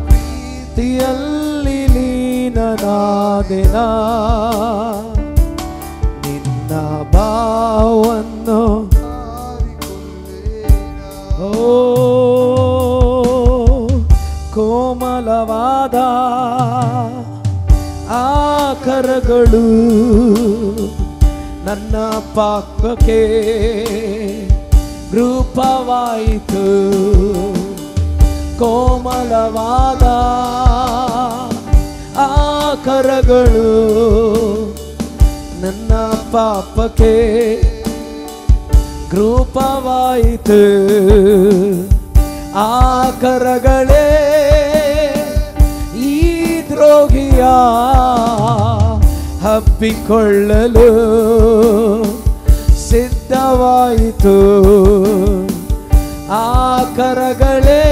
ಪ್ರೀತಿಯಲ್ಲಿ ಲೀನನಾದೆನಾ ನಿನ್ನ ಬಾಹುವನ್ನು ಓ ಕೋಮಲವಾದ ಆಕರಗಳು ನನ್ನ ಪಾಪಕ್ಕೆ ರೂಪವಾಯಿತು ಕೋಮಲವಾದ ಆಕರಗಳು ನನ್ನ ಪಾಪಕ್ಕೆ ರೂಪವಾಯಿತು ಆಕರಗಳೇ ಈ ದ್ರೋಹಿಯ ಹಬ್ಬಿಕೊಳ್ಳಲು ಸಿದ್ಧವಾಯಿತು ಆಕರಗಳೇ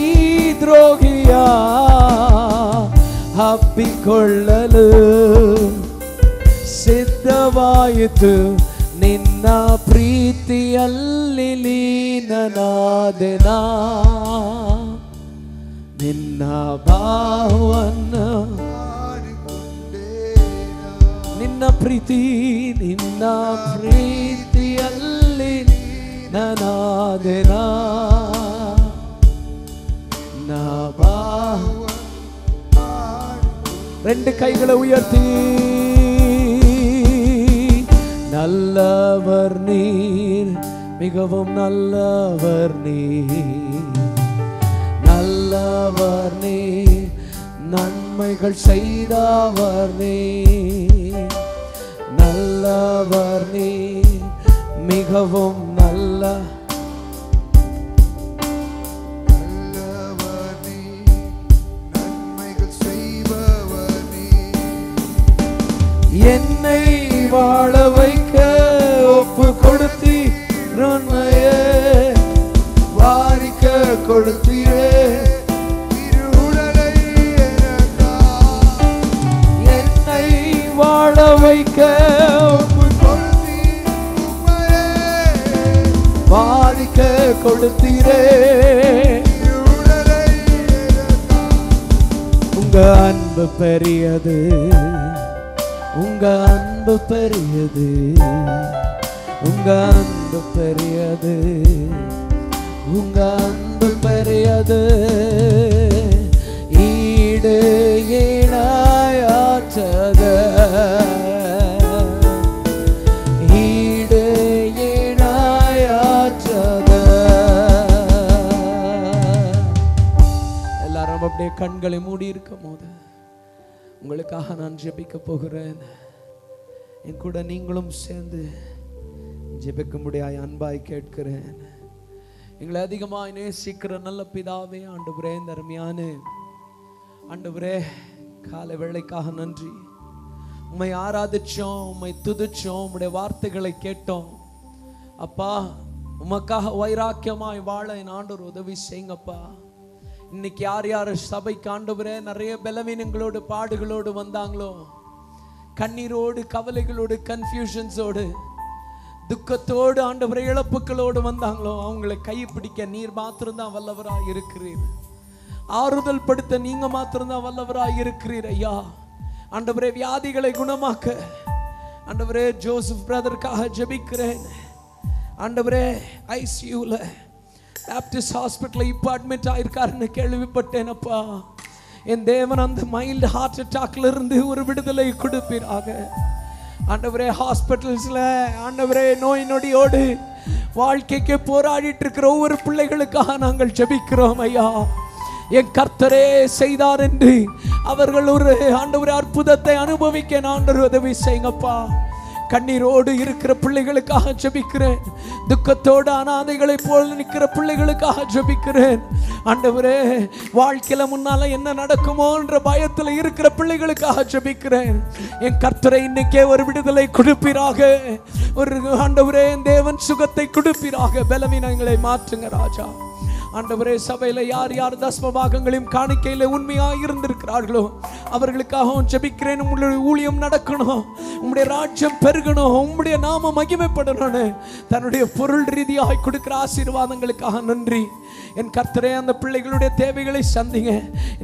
ಈ ದ್ರೋಹಿಯ ಹಬ್ಬಿಕೊಳ್ಳಲು ಸಿದ್ಧವಾಯಿತು ನಿನ್ನ ಪ್ರೀತಿಯಲ್ಲಿ ಲೀನನಾದೆನಾ ನಿನ್ನ ಬಾಹುವನ್ನು ನಿನ್ನ ಪ್ರೀತಿಯಲ್ಲಿ ನಾನಾದೆನಾ ನಾ ಬಾಹು ரெண்டு கைகளை உயர்த்தி நல்லவர் நீர் மிகவும் நல்லவர் நீர் நல்லவர் நீர் நன்மைகள் செய்தவர் நீர் நல்லவர் நீர் மிகவும் நல்ல என்னை வாழ வைக்க ஒப்பு கொடுத்தீர் உன்னையே வாரிக்க கொடுத்தீரே என்னை வாழ வைக்க ஒப்பு கொடுத்தீர் வாரிக்க கொடுத்தீரே உங்க அன்பு பெரியது உங்க அன்பு பெரியது உங்க அன்பு பெரியது உங்க அன்பு பெரியது ஈடு இணையாற்றத ஈடு இணையாற்றத எல்லாரும் அப்படியே கண்களை மூடி இருக்கும் போது உங்களுக்காக நான் ஜெபிக்க போகிறேன். என் கூட நீங்களும் சேர்ந்து ஜெபிக்கும்படியாய் அன்பாய் கேட்கிறேன். எங்களை அதிகமாய் நேசிக்கிற நல்ல பிதாவே, ஆண்டவரே, இந்த அருமையான ஆண்டவரே காலை வேளைக்காக நன்றி. உம்மை ஆராதிச்சோம், உம்மை துதிச்சோம், உம்முடைய வார்த்தைகளை கேட்டோம். அப்பா, உமக்காக வைராக்கியமாய் வாழ என் ஆண்டவர் உதவி செய்யுங்கப்பா. இன்னைக்கு யார் யார் சபைக்கு ஆண்டவரே நிறைய பலவீனங்களோடு பாடுகளோடு வந்தாங்களோ, கண்ணீரோடு கவலைகளோடு கன்ஃபியூஷன்ஸோடு துக்கத்தோடு ஆண்டவரே இழப்புகளோடு வந்தாங்களோ, அவங்களை கைப்பிடிக்க நீர் மாத்திரம்தான் வல்லவராய் இருக்கிறீர். ஆறுதல் படுத்த நீங்க மாத்திரம்தான் வல்லவராய் இருக்கிறீர் ஐயா. ஆண்டவரே வியாதிகளை குணமாக்க ஆண்டவரே ஜோசப் பிரதருக்காக ஜெபிக்கிறேன். ஆண்டவரே ஐசியூல பேப்டிஸ்ட் ஹாஸ்பிட்டல் இப்போ அட்மிட் ஆயிருக்காருன்னு கேள்விப்பட்டேன். அப்பா என் தேவன் அந்த மைல்டு ஹார்ட் அட்டாக்ல இருந்து ஒரு விடுதலை கொடுப்பீராக. ஆண்டவரே ஹாஸ்பிட்டல்ஸ்ல ஆண்டவரே நோய் நொடியோடு வாழ்க்கைக்கு போராடிட்டு இருக்கிற ஒவ்வொரு பிள்ளைகளுக்காக நாங்கள் ஜெபிக்கிறோம் ஐயா. என் கர்த்தரே செய்தார் என்று அவர்கள் ஒரு ஆண்டவரே அற்புதத்தை அனுபவிக்க ஆண்டவர் உதவி செய்யுங்கப்பா. கண்ணீரோடு இருக்கிற பிள்ளைகளுக்காக ஜெபிக்கிறேன். துக்கத்தோடு அனாதைகளை போல் நிற்கிற பிள்ளைகளுக்காக ஜெபிக்கிறேன். ஆண்டவரே வாழ்க்கையில முன்னால என்ன நடக்குமோன்ற பயத்தில் இருக்கிற பிள்ளைகளுக்காக ஜெபிக்கிறேன். என் கர்த்தரை இன்னைக்கே ஒரு விடுதலை கொடுப்பீராக. ஒரு ஆண்டவரே தேவன் சுகத்தை கொடுப்பீராக. பலவீனங்களை மாற்றுங்க ராஜா. ஆண்டவரே சபையில யார் யார் தசம பாகங்களையும் காணிக்கையில உண்மையாக இருந்திருக்கிறார்களோ அவர்களுக்காகவும் ஜெபிக்கிறேன். உங்களுடைய ஊழியம் நடக்கணும், உங்களுடைய ராஜ்யம் பெருகணும், உங்களுடைய நாம மகிமைப்படணும்னு தன்னுடைய பொருள் ரீதியாக கொடுக்கிற ஆசீர்வாதங்களுக்காக நன்றி. என் கர்த்தரே அந்த பிள்ளைகளுடைய தேவைகளை சந்திங்க.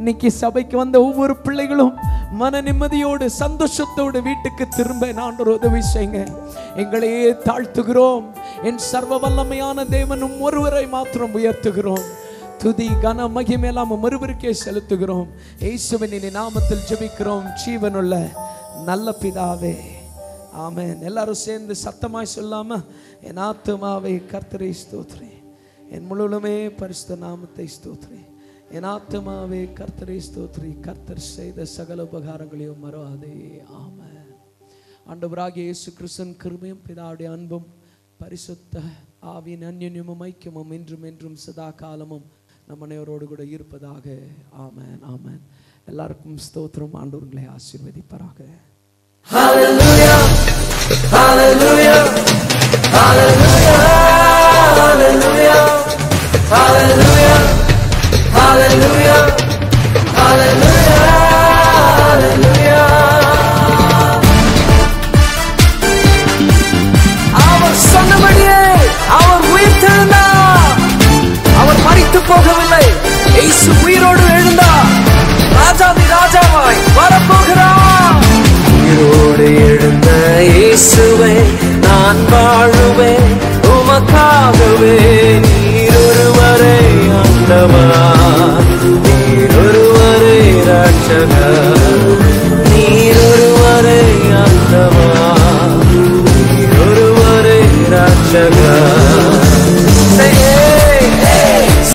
இன்னைக்கு சபைக்கு வந்த ஒவ்வொரு பிள்ளைகளும் மன நிம்மதியோடு சந்தோஷத்தோடு வீட்டுக்கு திரும்ப ஆண்டவர் உதவி செய்யுங்க. எங்களையே தாழ்த்துகிறோம். என் சர்வ வல்லமையான தேவனும் ஒருவரை மாத்திரம் உயர்த்துகிறோம். துதி கன மகிமையெல்லாம் ஒருவருக்கே செலுத்துகிறோம். இயேசுவின் நாமத்தில் ஜெபிக்கிறோம் ஜீவனுள்ள நல்ல பிதாவே, ஆமென். எல்லாரும் சேர்ந்து சத்தமாய் சொல்லாம என் ஆத்துமாவே கர்த்தரை ஸ்தோத்திரி, என் முழுவதுமே பரிசுத்த நாமத்தை ஸ்தோத்திரி. என் ஆத்துமாவே கர்த்தரை ஸ்தோத்திரி, கர்த்தர் செய்த சகல உபகாரங்களையும் மறவாதே. ஆமென். ஆண்டவராகிய இயேசு கிறிஸ்துவின் கிருபையும் பிதாவுடைய அன்பும் பரிசுத்த ஆவியின் அன்யோன்யமும் ஐக்கியமும் இன்றும் என்றும் சதா காலமும் நம் அனைவரோடு கூட இருப்பதாக. ஆமென், ஆமென். எல்லாருக்கும் ஸ்தோத்திரம். ஆண்டவர்களை ஆசீர்வதிப்பாராக. ஹல்லேலூயா, ஹல்லேலூயா, ஹல்லேலூயா, ஹல்லேலூயா, ஹல்லேலூயா, ஹல்லேலூயா, ஹல்லேலூயா, ஹல்லேலூயா. அவர் சொன்னபடியே அவர் உயிர்த்தெழுந்தார். அவர் மரித்து போகவில்லை. இயேசு உயிரோடு எழுந்தார். ராஜாதி ராஜாவாய் வரப்போகிறார். உயிரோடு எழுந்த இயேசுவே நான் வாழுவேன் உமக்காகவே. நீர் ஒருவரே ஆண்டவர், நீர் ஒருவரே ரட்சகர், நீர் ஒருவரே ஆண்டவர், நீர் ஒருவரே ரட்சகர்.